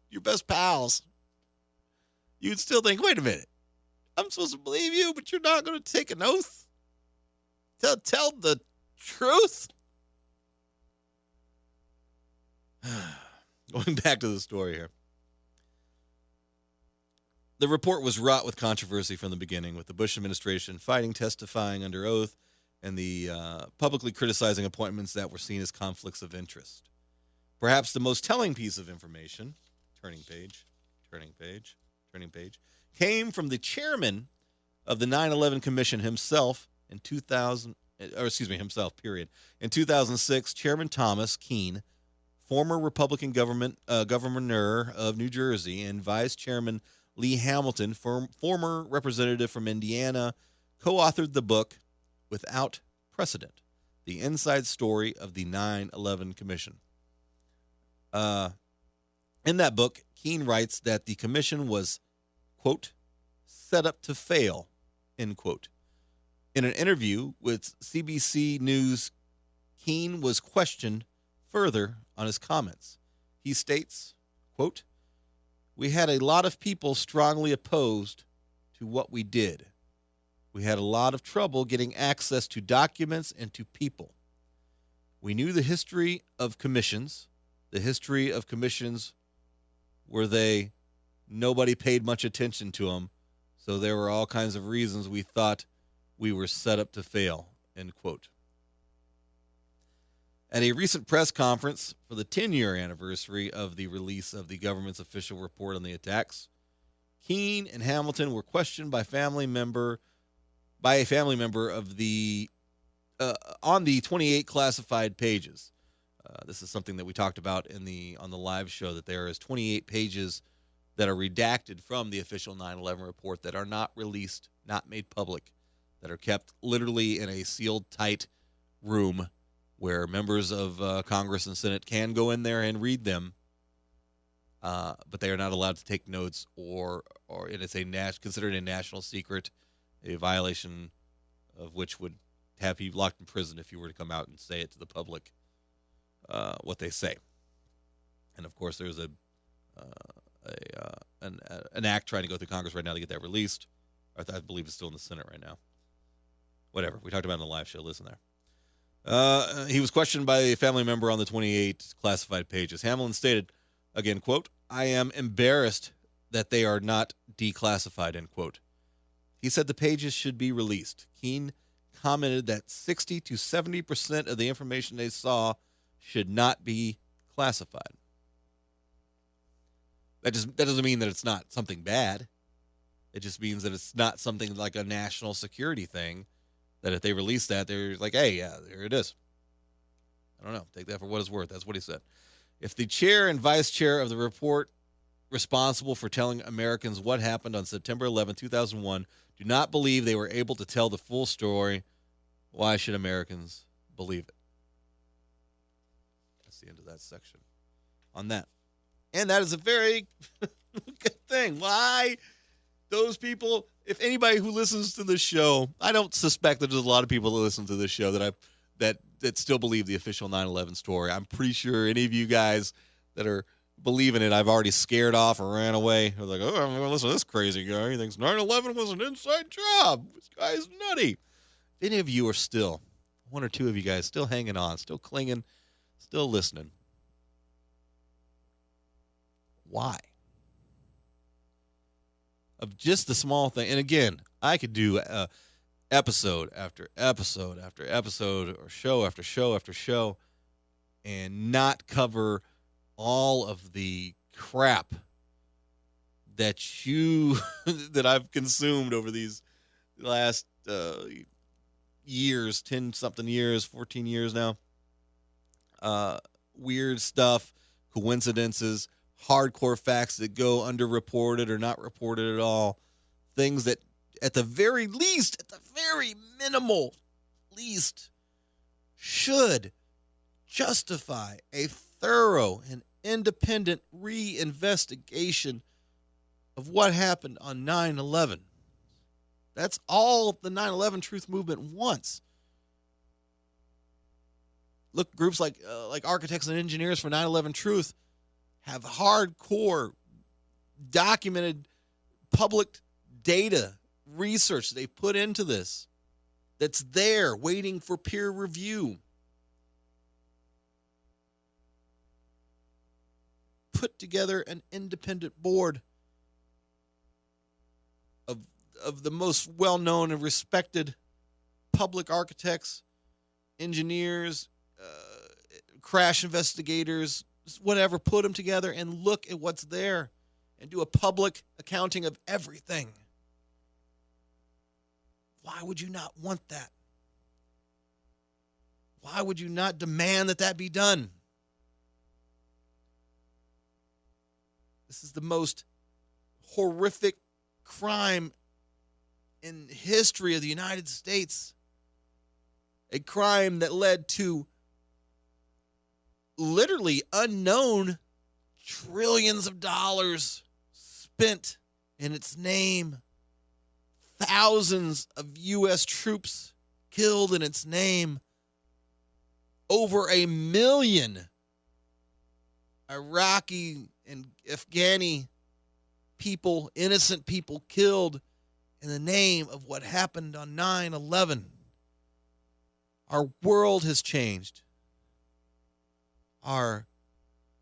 your best pals, you'd still think, wait a minute, I'm supposed to believe you, but you're not going to take an oath? Tell the truth? Going back to the story here. The report was wrought with controversy from the beginning, with the Bush administration fighting testifying under oath and the publicly criticizing appointments that were seen as conflicts of interest. Perhaps the most telling piece of information, turning page, came from the chairman of the 9/11 Commission himself in 2006, Chairman Thomas Keane, former Republican governor of New Jersey, and Vice Chairman Lee Hamilton, former representative from Indiana, co-authored the book Without Precedent, The Inside Story of the 9/11 Commission. In that book, Keane writes that the commission was, quote, set up to fail, end quote. In an interview with CBC News, Keane was questioned further on his comments. He states, quote, we had a lot of people strongly opposed to what we did. We had a lot of trouble getting access to documents and to people. We knew the history of commissions. The history of commissions were nobody paid much attention to them, so there were all kinds of reasons we thought we were set up to fail, end quote. At a recent press conference for the 10-year anniversary of the release of the government's official report on the attacks, Keane and Hamilton were questioned by a family member of the on the 28 classified pages. This is something that we talked about on the live show, that there is 28 pages that are redacted from the official 9/11 report that are not released, not made public that are kept literally in a sealed, tight room where members of Congress and Senate can go in there and read them, but they are not allowed to take notes, or it is considered a national secret, a violation of which would have you locked in prison if you were to come out and say it to the public, what they say. And of course, there's an act trying to go through Congress right now to get that released. I believe it's still in the Senate right now. Whatever. We talked about it in the live show. Listen there. He was questioned by a family member on the 28 classified pages. Hamlin stated, again, quote, "I am embarrassed that they are not declassified," end quote. He said the pages should be released. Keene commented that 60 to 70% of the information they saw should not be classified. That doesn't mean that it's not something bad. It just means that it's not something like a national security thing, that if they release that, they're like, hey, yeah, there it is. I don't know. Take that for what it's worth. That's what he said. If the chair and vice chair of the report responsible for telling Americans what happened on September 11, 2001, do not believe they were able to tell the full story, why should Americans believe it? That's the end of that section on that. And that is a very good thing. Why those people, if anybody who listens to this show, I don't suspect that there's a lot of people that listen to this show that still believe the official 9/11 story. I'm pretty sure any of you guys that are believing it, I've already scared off or ran away. I was like, oh, I'm going to listen to this crazy guy. He thinks 9/11 was an inside job. This guy's nutty. If any of you are still, one or two of you guys, still hanging on, still clinging, still listening, why? Of just the small thing. And again, I could do episode after episode after episode, or show after show after show, and not cover all of the crap that that I've consumed over these last years, 10-something years, 14 years now. Weird stuff, coincidences, hardcore facts that go underreported or not reported at all, things that at the very least, at the very minimal least, should justify a thorough and independent reinvestigation of what happened on 9/11. That's all the 9/11 Truth Movement wants. Look, groups like Architects and Engineers for 9/11 Truth have hardcore, documented, public data research they put into this that's there waiting for peer review. Put together an independent board of the most well-known and respected public architects, engineers, crash investigators, whatever, put them together and look at what's there and do a public accounting of everything. Why would you not want that? Why would you not demand that that be done? This is the most horrific crime in history of the United States. A crime that led to literally unknown trillions of dollars spent in its name. Thousands of U.S. troops killed in its name. Over 1 million Iraqi and Afghani people, innocent people, killed in the name of what happened on 9/11. Our world has changed. Our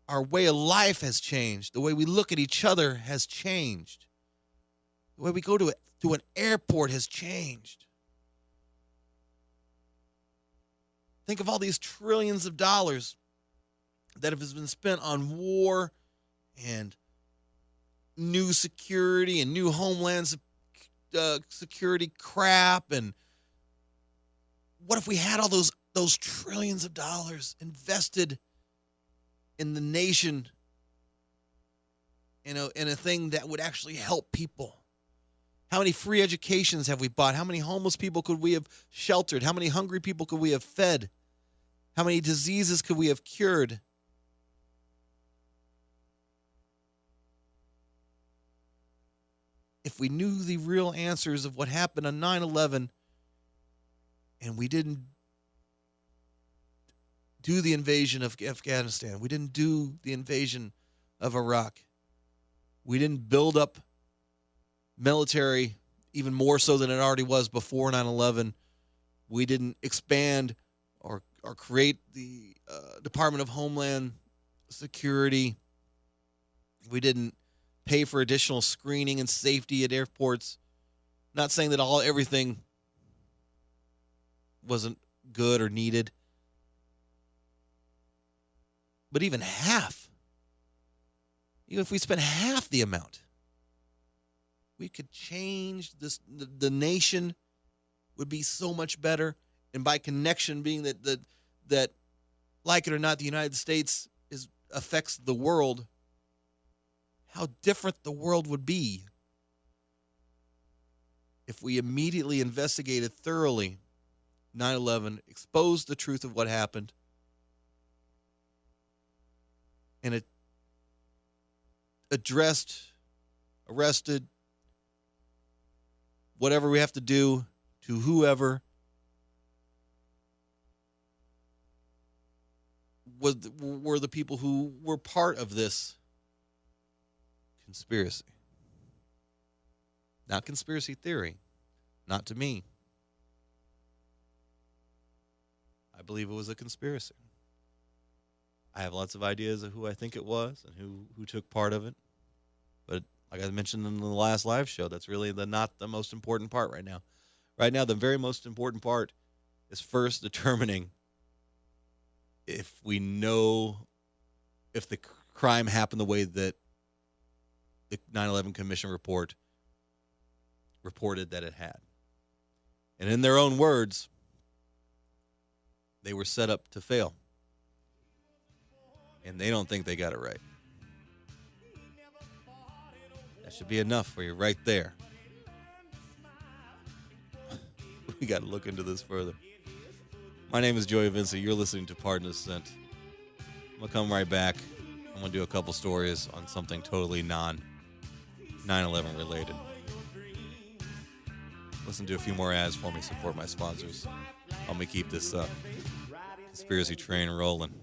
way of life has changed. The way we look at each other has changed. The way we go to an airport has changed. Think of all these trillions of dollars that have been spent on war and new security and new homeland security crap. And what if we had all those trillions of dollars invested in the nation, in a thing that would actually help people, How many free educations have we bought? How many homeless people could we have sheltered? How many hungry people could we have fed? How many diseases could we have cured? If we knew the real answers of what happened on 9/11 and we didn't do the invasion of Afghanistan, we didn't do the invasion of Iraq, we didn't build up military even more so than it already was before 9/11, we didn't expand or create the Department of Homeland Security, we didn't pay for additional screening and safety at airports. Not saying that everything wasn't good or needed, but even half, even if we spent half the amount, we could change this. The nation would be so much better, and by connection, being that like it or not, the United States affects the world. How different the world would be if we immediately investigated thoroughly 9/11, exposed the truth of what happened, and it addressed, arrested, whatever we have to do to whoever were the people who were part of this conspiracy. Not conspiracy theory. Not to me. I believe it was a conspiracy. I have lots of ideas of who I think it was and who took part of it. But like I mentioned in the last live show, that's really not the most important part right now. Right now, the very most important part is first determining if we know if the crime happened the way that the 9/11 Commission report reported that it had. And in their own words, they were set up to fail. And they don't think they got it right. That should be enough for you right there. We got to look into this further. My name is Joey Vincent. You're listening to Pardon the Dissent. I'm going to come right back. I'm going to do a couple stories on something totally non-9/11 related. Listen to a few more ads for me. Support my sponsors. Help me keep this conspiracy train rolling.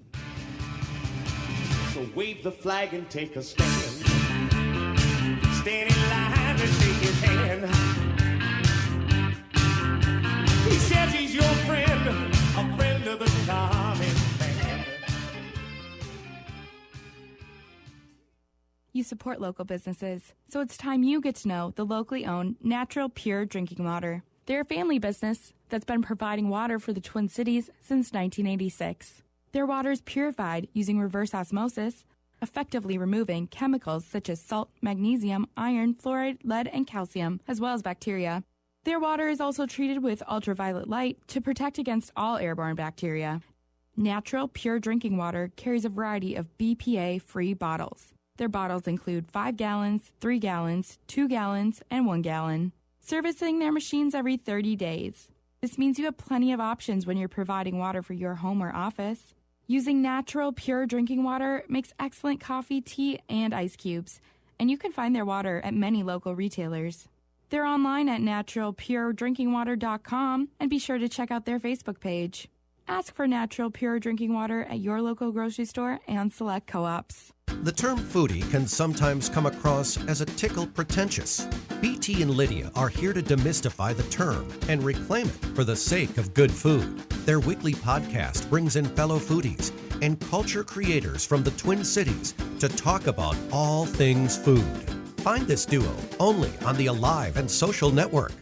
So wave the flag and take a stand. Stand in line and shake his hand. He says he's your friend, a friend of the common man. You support local businesses, so it's time you get to know the locally owned natural pure drinking water. They're a family business that's been providing water for the Twin Cities since 1986. Their water is purified using reverse osmosis, effectively removing chemicals such as salt, magnesium, iron, fluoride, lead, and calcium, as well as bacteria. Their water is also treated with ultraviolet light to protect against all airborne bacteria. Natural pure drinking water carries a variety of BPA-free bottles. Their bottles include 5 gallons, 3 gallons, 2 gallons, and 1 gallon. Servicing their machines every 30 days. This means you have plenty of options when you're providing water for your home or office. Using natural pure drinking water makes excellent coffee, tea, and ice cubes, and you can find their water at many local retailers. They're online at naturalpuredrinkingwater.com, and be sure to check out their Facebook page. Ask for natural pure drinking water at your local grocery store and select co-ops. The term foodie can sometimes come across as a tickle pretentious. BT and Lydia are here to demystify the term and reclaim it for the sake of good food. Their weekly podcast brings in fellow foodies and culture creators from the Twin Cities to talk about all things food. Find this duo only on the Alive and Social Network.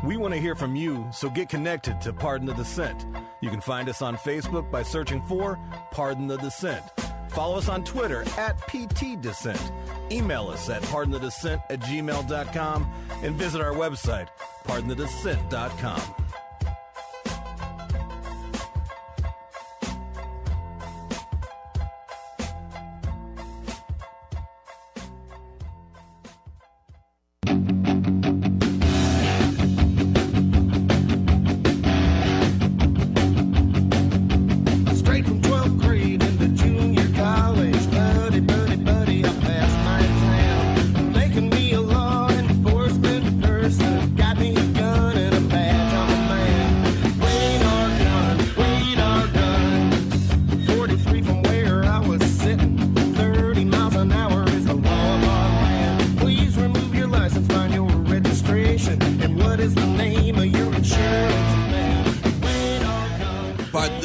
We want to hear from you, so get connected to Pardon the Dissent. You can find us on Facebook by searching for Pardon the Dissent. Follow us on Twitter at PT Dissent. Email us at pardonthedissent@gmail.com and visit our website, pardonthedissent.com.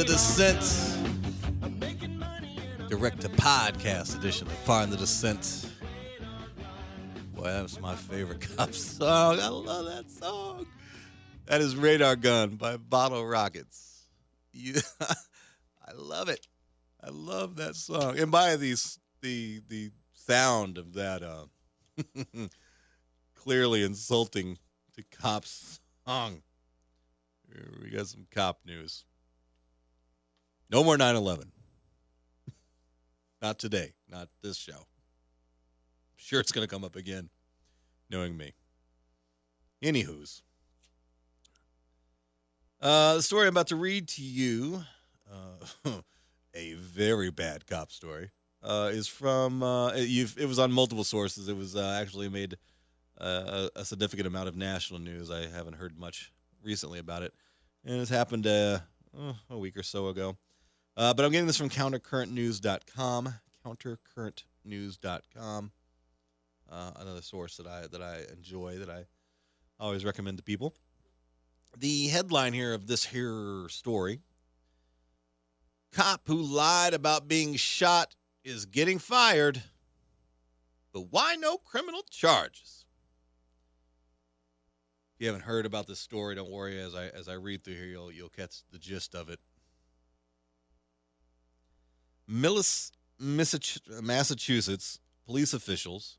Dissent. Direct to podcast edition of Pardon the Dissent. Boy, that was my favorite cop song. I love that song. That is Radar Gun by Bottle Rockets. I love it. I love that song. And by the sound of that clearly insulting to cops song. Here we got some cop news. No more 9/11. Not today. Not this show. I'm sure it's going to come up again, knowing me. Anywho's. The story I'm about to read to you, a very bad cop story, is from, it was on multiple sources. It was actually made a significant amount of national news. I haven't heard much recently about it. And it's happened a week or so ago. But I'm getting this from countercurrentnews.com. Countercurrentnews.com. Another source that I enjoy, that I always recommend to people. The headline here of this here story: cop who lied about being shot is getting fired, but why no criminal charges? If you haven't heard about this story, don't worry. As I read through here, you'll catch the gist of it. Massachusetts police officials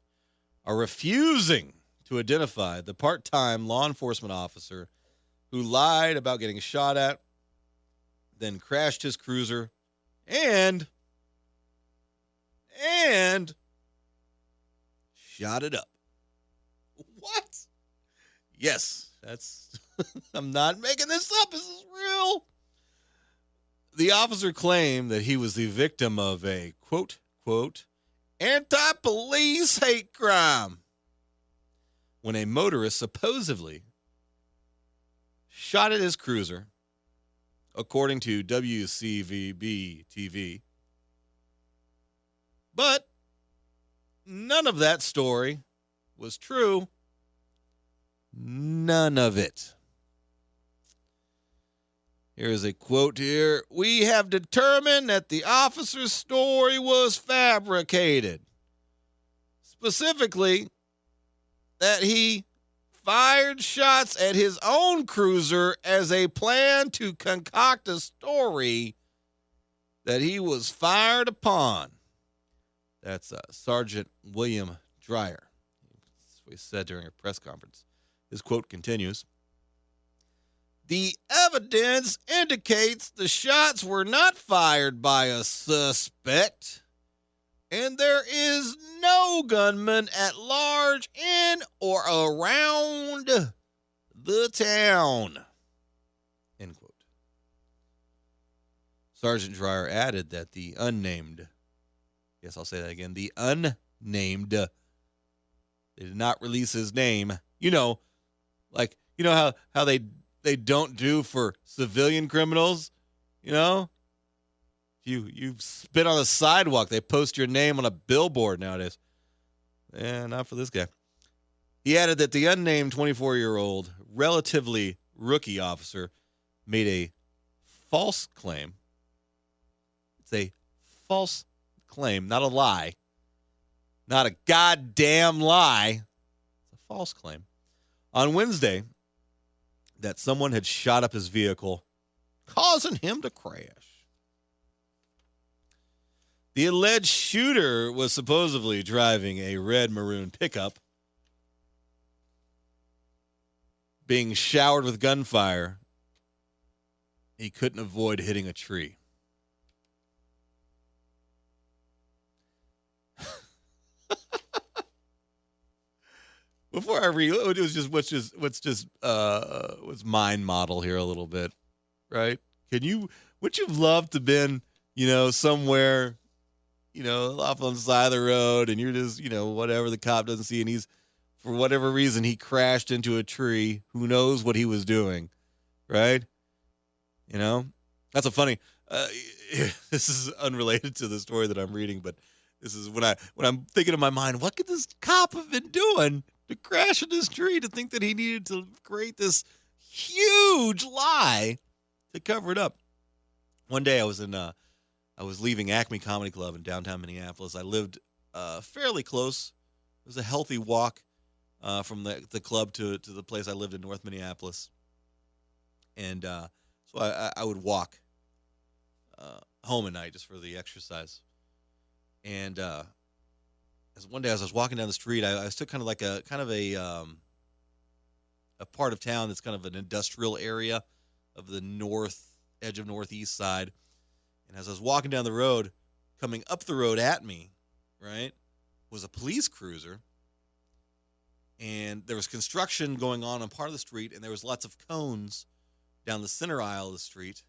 are refusing to identify the part-time law enforcement officer who lied about getting shot at, then crashed his cruiser, and shot it up. What? Yes, that's I'm not making this up. This is real. The officer claimed that he was the victim of a, quote, anti-police hate crime when a motorist supposedly shot at his cruiser, according to WCVB TV. But none of that story was true. None of it. Here's a quote here. "We have determined that the officer's story was fabricated. Specifically, that he fired shots at his own cruiser as a plan to concoct a story that he was fired upon." That's Sergeant William Dreyer. That's what he said during a press conference. His quote continues: "The evidence indicates the shots were not fired by a suspect, and there is no gunman at large in or around the town." End quote. Sergeant Dreyer added that the unnamed, yes, I'll say that again, the unnamed, they did not release his name. How they don't do for civilian criminals, You spit on the sidewalk, they post your name on a billboard nowadays. Not for this guy. He added that the unnamed 24-year-old, relatively rookie officer made a false claim. It's a false claim, not a lie. Not a goddamn lie. It's a false claim. On Wednesday, that someone had shot up his vehicle, causing him to crash. The alleged shooter was supposedly driving a red maroon pickup, being showered with gunfire. He couldn't avoid hitting a tree. Before I read, it was just let's mind model here a little bit, right? Would you have loved to have been, somewhere, off on the side of the road, and you're just, whatever, the cop doesn't see, and he's, for whatever reason, he crashed into a tree. Who knows what he was doing, right? That's a funny. This is unrelated to the story that I'm reading, but this is when I'm thinking in my mind, what could this cop have been doing to crash in this tree, to think that he needed to create this huge lie to cover it up? one day I was leaving Acme Comedy Club in downtown Minneapolis. I lived fairly close. It was a healthy walk from the club to the place I lived in North Minneapolis. And so I would walk home at night just for the exercise. And as one day as I was walking down the street, I took kind of like a part of town that's kind of an industrial area of the north edge of northeast side. And as I was walking down the road, coming up the road at me, right, was a police cruiser. And there was construction going on part of the street, and there was lots of cones down the center aisle of the street.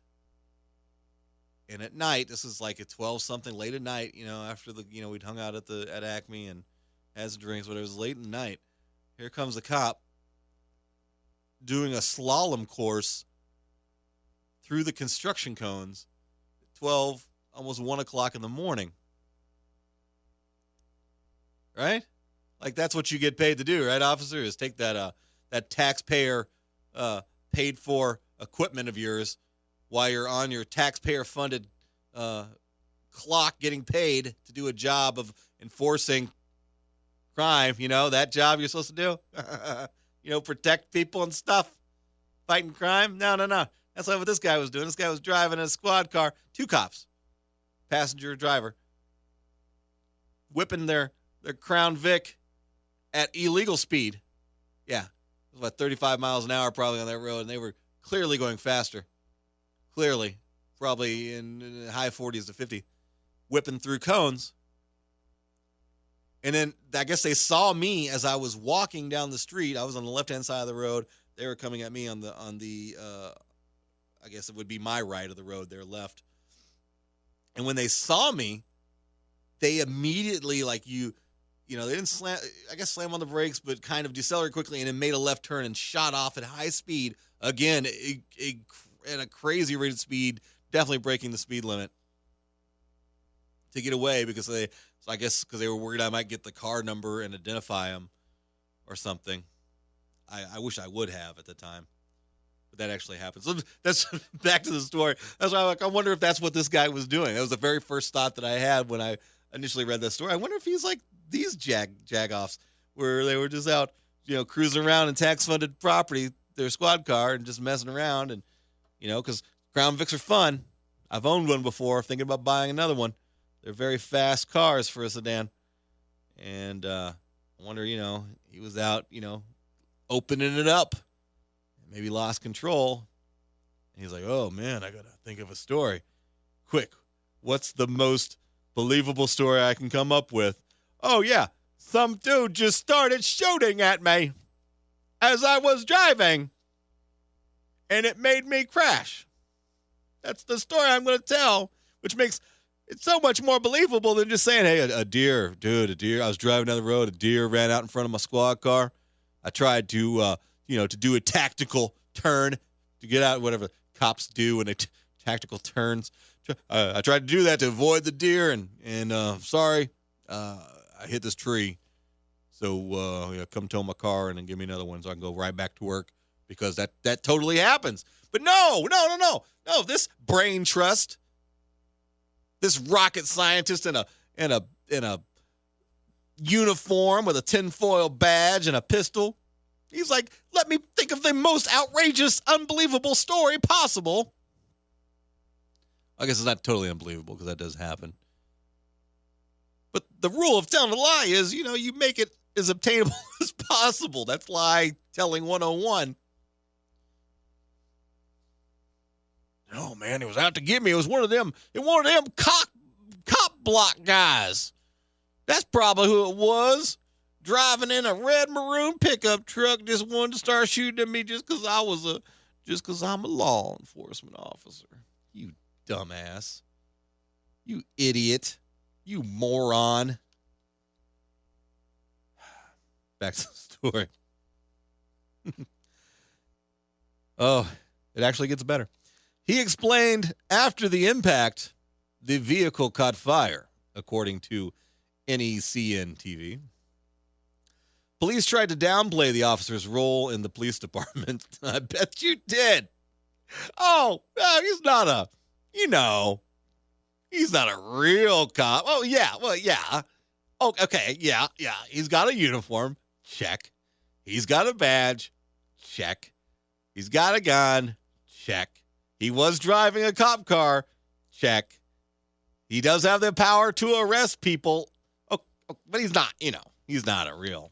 And at night, this is like at 12-something, late at night, after we'd hung out at Acme and had some drinks, but it was late at night. Here comes a cop doing a slalom course through the construction cones at 12, almost 1 o'clock in the morning. Right? Like, that's what you get paid to do, right, officer? Is take that taxpayer paid for equipment of yours while you're on your taxpayer-funded clock getting paid to do a job of enforcing crime, that job you're supposed to do. Protect people and stuff, fighting crime. No. That's not what this guy was doing. This guy was driving a squad car, 2 cops, passenger driver, whipping their Crown Vic at illegal speed. Yeah, it was about 35 miles an hour probably on that road, and they were clearly going faster. Clearly, probably in the high 40s to 50, whipping through cones. And then I guess they saw me as I was walking down the street. I was on the left-hand side of the road. They were coming at me on the I guess it would be my right of the road, their left. And when they saw me, they immediately, they didn't slam on the brakes, but kind of decelerated quickly and then made a left turn and shot off at high speed. Again, at a crazy rate of speed, definitely breaking the speed limit to get away because they were worried I might get the car number and identify them or something. I wish I would have at the time, but that actually happened. So that's back to the story. That's why I wonder if that's what this guy was doing. That was the very first thought that I had when I initially read that story. I wonder if he's like these jag-offs where they were just out, cruising around in tax-funded property, their squad car, and just messing around. And, because Crown Vics are fun. I've owned one before, thinking about buying another one. They're very fast cars for a sedan. And I wonder, he was out, opening it up. Maybe lost control. And he's like, oh, man, I got to think of a story. Quick, what's the most believable story I can come up with? Oh, yeah, some dude just started shooting at me as I was driving, and it made me crash. That's the story I'm going to tell, which makes it so much more believable than just saying, hey, a deer. I was driving down the road, a deer ran out in front of my squad car. I tried to, to do a tactical turn to get out, whatever cops do when they tactical turns. I tried to do that to avoid the deer, and sorry, I hit this tree. So come tow my car and then give me another one so I can go right back to work because that totally happens. But no. This brain trust, this rocket scientist in a uniform with a tinfoil badge and a pistol. He's like, let me think of the most outrageous, unbelievable story possible. I guess it's not totally unbelievable because that does happen. But the rule of telling a lie is, you make it as obtainable as possible. That's lie telling 101. Oh, man, he was out to get me. It was one of them cop block guys. That's probably who it was. Driving in a red maroon pickup truck, just wanted to start shooting at me just because I'm a law enforcement officer. You dumbass. You idiot. You moron. Back to the story. Oh, it actually gets better. He explained after the impact, the vehicle caught fire, according to NECN TV. Police tried to downplay the officer's role in the police department. I bet you did. Oh, he's not he's not a real cop. Oh, yeah. Well, yeah. Oh, okay. Yeah. He's got a uniform. Check. He's got a badge. Check. He's got a gun. Check. He was driving a cop car. Check. He does have the power to arrest people. Oh, but he's not, he's not a real.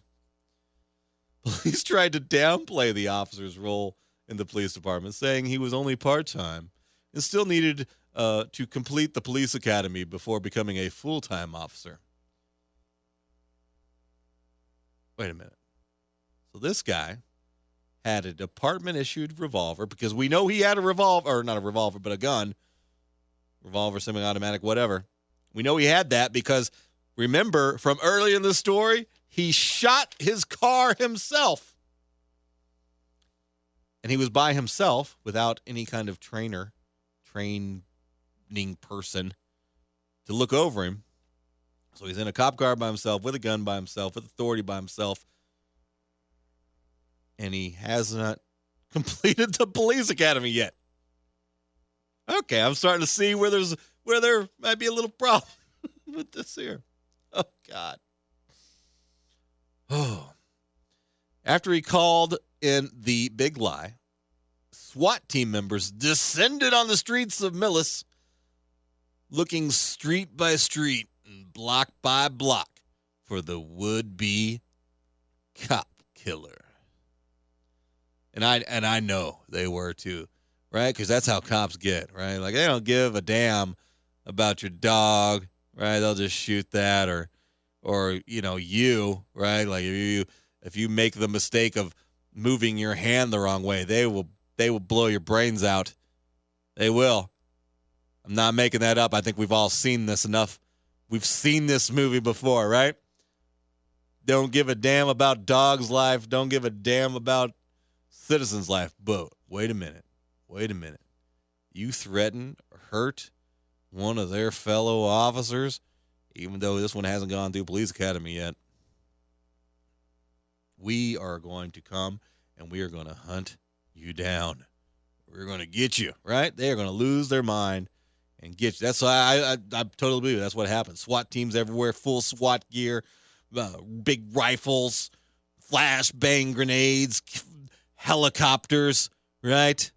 Police tried to downplay the officer's role in the police department, saying he was only part-time and still needed to complete the police academy before becoming a full-time officer. Wait a minute. So this guy had a department-issued revolver, because we know he had a revolver, or not a revolver, but a gun. Revolver, semi-automatic, whatever. We know he had that because, remember, from early in the story, he shot his car himself. And he was by himself without any kind of training person to look over him. So he's in a cop car by himself, with a gun by himself, with authority by himself. And he has not completed the police academy yet. Okay, I'm starting to see where there might be a little problem with this here. Oh, God. Oh. After he called in the big lie, SWAT team members descended on the streets of Millis, looking street by street and block by block for the would-be cop killer. And I know they were too, right? Because that's how cops get, right? Like, they don't give a damn about your dog, right? They'll just shoot that, or you, right? Like, if you make the mistake of moving your hand the wrong way, they will blow your brains out. They will. I'm not making that up. I think we've all seen this enough. We've seen this movie before, right? Don't give a damn about dog's life. Don't give a damn about citizen's life. But wait a minute. You threaten or hurt one of their fellow officers, even though this one hasn't gone through police academy yet. We are going to come and we are going to hunt you down. We're going to get you, right? They are going to lose their mind and get you. That's why I totally believe it. That's what happens. SWAT teams everywhere, full SWAT gear, big rifles, flash bang grenades, helicopters, right?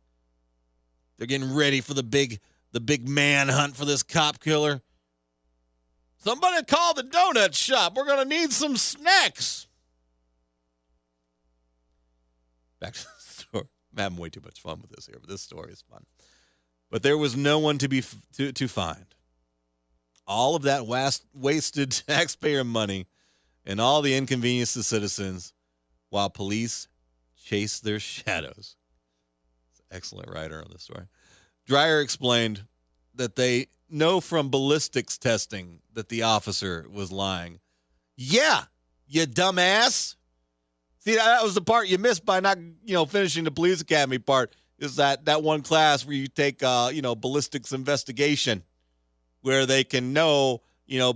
They're getting ready for the big manhunt for this cop killer. Somebody call the donut shop. We're going to need some snacks. Back to the story. I'm having way too much fun with this here, but this story is fun. But there was no one to find. All of that wasted taxpayer money and all the inconvenience to citizens while police chased their shadows. Excellent writer on this story. Dreyer explained that they know from ballistics testing that the officer was lying. Yeah, you dumbass. See, that was the part you missed by not, finishing the police academy part, is that one class where you take, ballistics investigation, where they can know,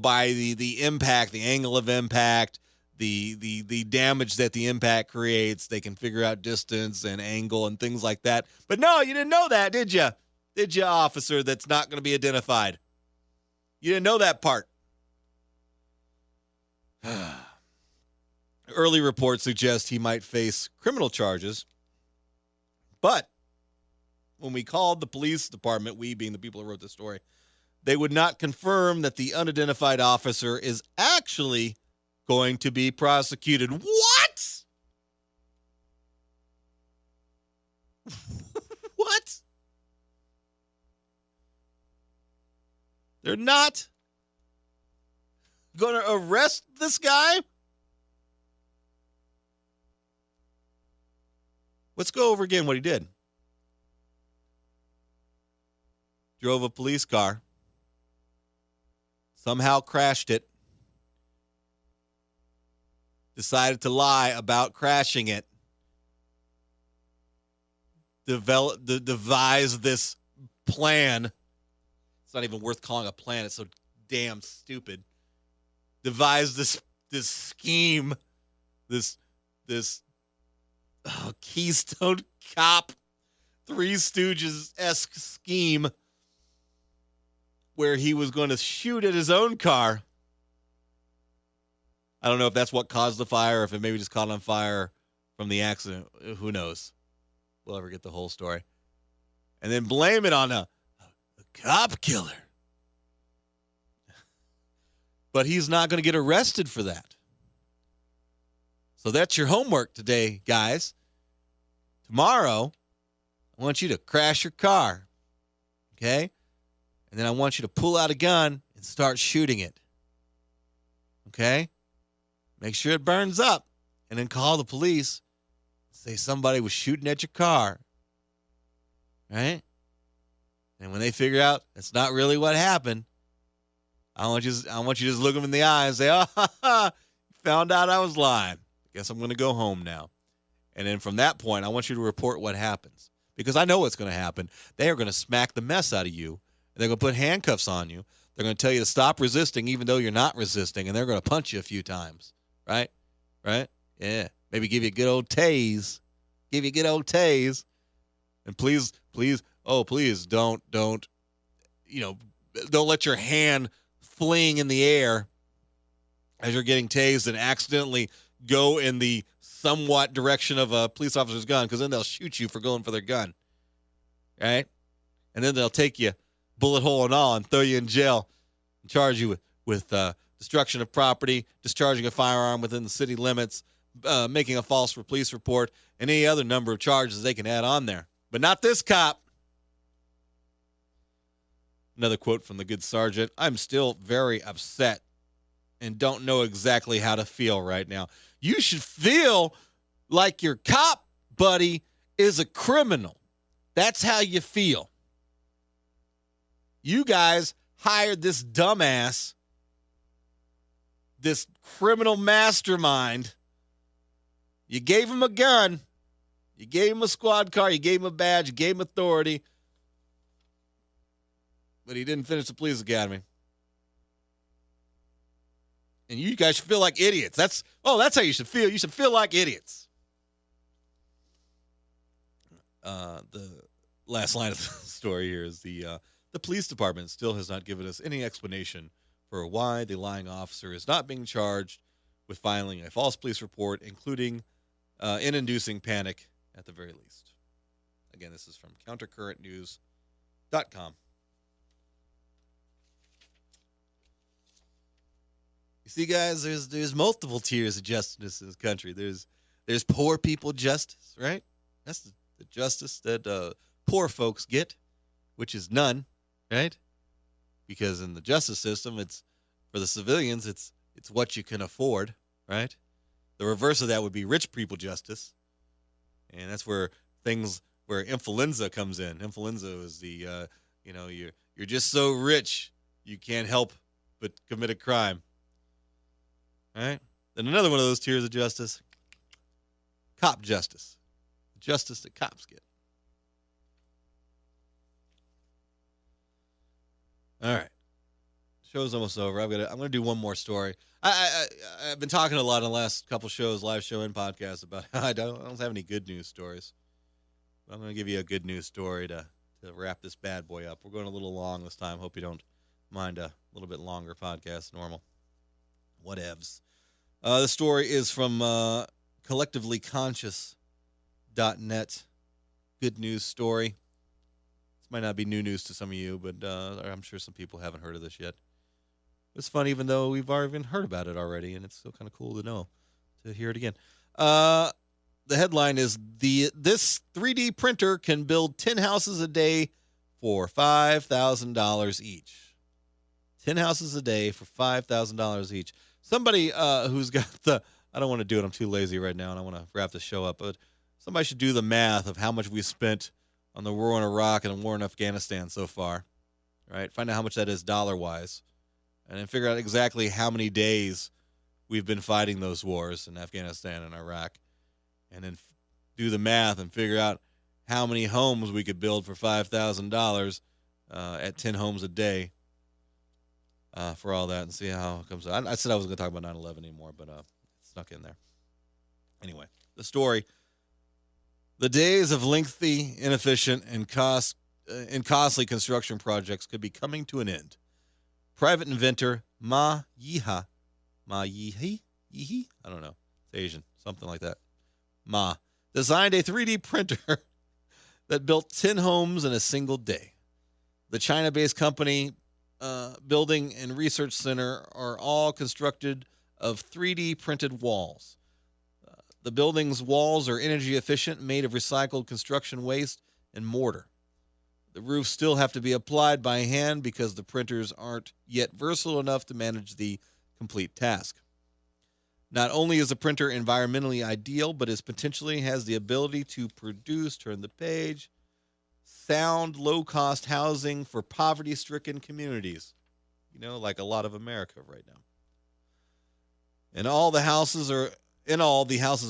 by the impact, the angle of impact, the damage that the impact creates. They can figure out distance and angle and things like that. But no, you didn't know that, did you? Did you, officer that's not going to be identified? You didn't know that part. Early reports suggest he might face criminal charges. But when we called the police department, we being the people who wrote this story, they would not confirm that the unidentified officer is actually going to be prosecuted. What? What? They're not going to arrest this guy? Let's go over again what he did. Drove a police car. Somehow crashed it. Decided to lie about crashing it. Devised this plan. It's not even worth calling a plan. It's so damn stupid. Devised this scheme. This Keystone Cop, Three Stooges-esque scheme where he was going to shoot at his own car. I don't know if that's what caused the fire or if it maybe just caught on fire from the accident. Who knows? We'll ever get the whole story. And then blame it on a cop killer. But he's not going to get arrested for that. So that's your homework today, guys. Tomorrow, I want you to crash your car. Okay? And then I want you to pull out a gun and start shooting it. Okay? Make sure it burns up. And then call the police. Say somebody was shooting at your car. Right? And when they figure out that's not really what happened, I want you to just look them in the eye and say, oh, found out I was lying. Guess I'm going to go home now. And then from that point, I want you to report what happens. Because I know what's going to happen. They are going to smack the mess out of you. They're going to put handcuffs on you. They're going to tell you to stop resisting even though you're not resisting. And they're going to punch you a few times. Right? Right? Yeah. Maybe give you a good old tase. Give you a good old tase. And please, don't let your hand fling in the air as you're getting tased and accidentally go in the somewhat direction of a police officer's gun, because then they'll shoot you for going for their gun. Right? And then they'll take you bullet hole and all and throw you in jail and charge you with destruction of property, discharging a firearm within the city limits, making a false police report, and any other number of charges they can add on there. But not this cop. Another quote from the good sergeant. I'm still very upset and don't know exactly how to feel right now. You should feel like your cop buddy is a criminal. That's how you feel. You guys hired this dumbass, this criminal mastermind. You gave him a gun. You gave him a squad car. You gave him a badge. You gave him authority. But he didn't finish the police academy. And you guys should feel like idiots. That's how you should feel. You should feel like idiots. The last line of the story here is the police department still has not given us any explanation for why the lying officer is not being charged with filing a false police report, including in inducing panic at the very least. Again, this is from countercurrentnews.com. You see, guys, there's multiple tiers of justice in this country. There's poor people justice, right? That's the justice that poor folks get, which is none, right? Because in the justice system, it's for the civilians, it's what you can afford, right? The reverse of that would be rich people justice, and that's where influenza comes in. Influenza is the you're just so rich you can't help but commit a crime. All right. Then another one of those tiers of justice, cop justice. Justice that cops get. All right. Show's almost over. I'm gonna do one more story. I've been talking a lot in the last couple shows, live show and podcast, about how I don't have any good news stories. But I'm gonna give you a good news story to wrap this bad boy up. We're going a little long this time. Hope you don't mind a little bit longer podcast than normal. Whatevs. The story is from collectivelyconscious.net. Good news story. This might not be new news to some of you, but I'm sure some people haven't heard of this yet. It's fun, even though we've already heard about it already, and it's still kind of cool to hear it again. The headline is, this 3D printer can build 10 houses a day for $5,000 each. 10 houses a day for $5,000 each. Somebody who's got I don't want to do it. I'm too lazy right now, and I want to wrap the show up. But somebody should do the math of how much we spent on the war in Iraq and the war in Afghanistan so far. Right? Find out how much that is dollar-wise. And then figure out exactly how many days we've been fighting those wars in Afghanistan and Iraq. And then do the math and figure out how many homes we could build for $5,000 at 10 homes a day. For all that, and see how it comes out. I said I wasn't going to talk about 9/11 anymore, but it snuck in there. Anyway, the story. The days of lengthy, inefficient, and costly construction projects could be coming to an end private inventor Ma Yihi, I don't know, it's Asian, something like that. Ma designed a 3D printer that built 10 homes in a single day. The China-based company, building and research center are all constructed of 3D printed walls. The building's walls are energy efficient, made of recycled construction waste and mortar. The roofs still have to be applied by hand because the printers aren't yet versatile enough to manage the complete task. Not only is the printer environmentally ideal, but it potentially has the ability to produce, turn the page, sound low-cost housing for poverty-stricken communities. You know, like a lot of America right now. And the houses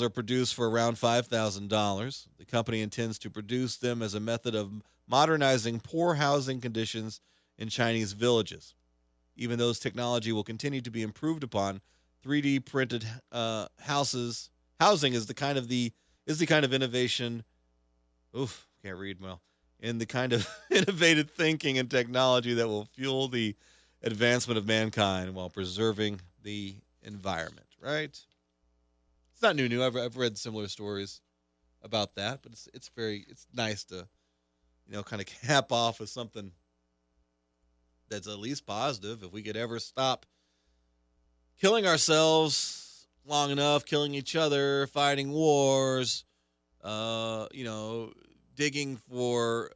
are produced for around $5,000. The company intends to produce them as a method of modernizing poor housing conditions in Chinese villages. Even though this technology will continue to be improved upon, 3D printed housing is the kind of innovation. Oof, can't read well. And the kind of innovative thinking and technology that will fuel the advancement of mankind while preserving the environment. Right? It's not new. I've read similar stories about that, but it's nice to, kind of cap off with something that's at least positive. If we could ever stop killing ourselves long enough, killing each other, fighting wars, digging for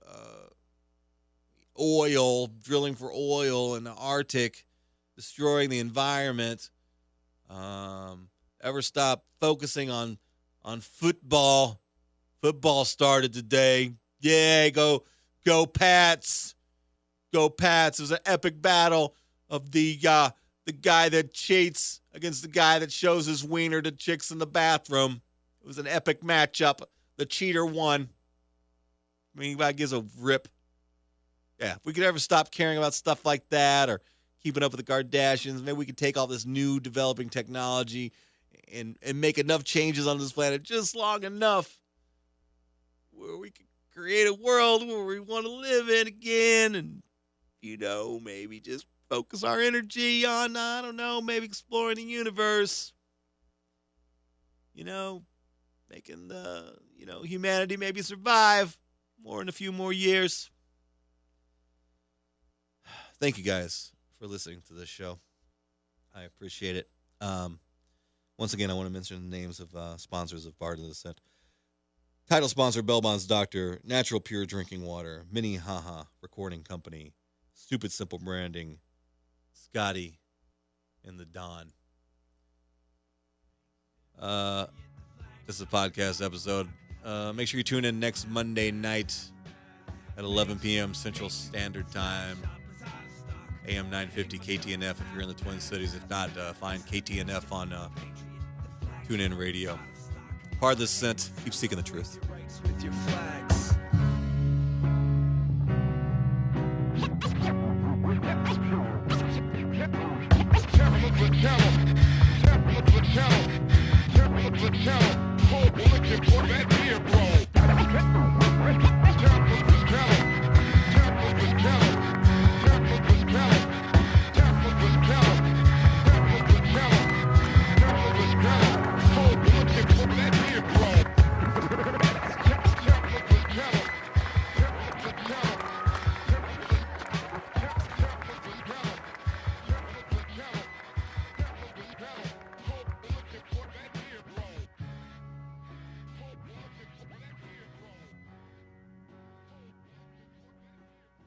oil, drilling for oil in the Arctic, destroying the environment, ever stop focusing on football. Football started today. Yeah, go Pats. Go Pats. It was an epic battle of the guy that cheats against the guy that shows his wiener to chicks in the bathroom. It was an epic matchup. The cheater won. I mean, he gives a rip. Yeah, if we could ever stop caring about stuff like that or keeping up with the Kardashians, maybe we could take all this new developing technology and make enough changes on this planet just long enough where we could create a world where we want to live in again and, maybe just focus our energy on, I don't know, maybe exploring the universe. Making humanity maybe survive more in a few more years. Thank you guys for listening to this show. I appreciate it. Once again, I want to mention the names of sponsors of Bard of the Descent. Title sponsor, Bell Bonds Doctor, Natural Pure Drinking Water, Minnehaha Recording Company, Stupid Simple Branding, Scotty, and the Don. This is a podcast episode. Make sure you tune in next Monday night at 11 p.m. Central Standard Time, AM 950 KTNF if you're in the Twin Cities. If not, find KTNF on TuneIn Radio. Part of the Descent. Keep seeking the truth. With your flags. Look at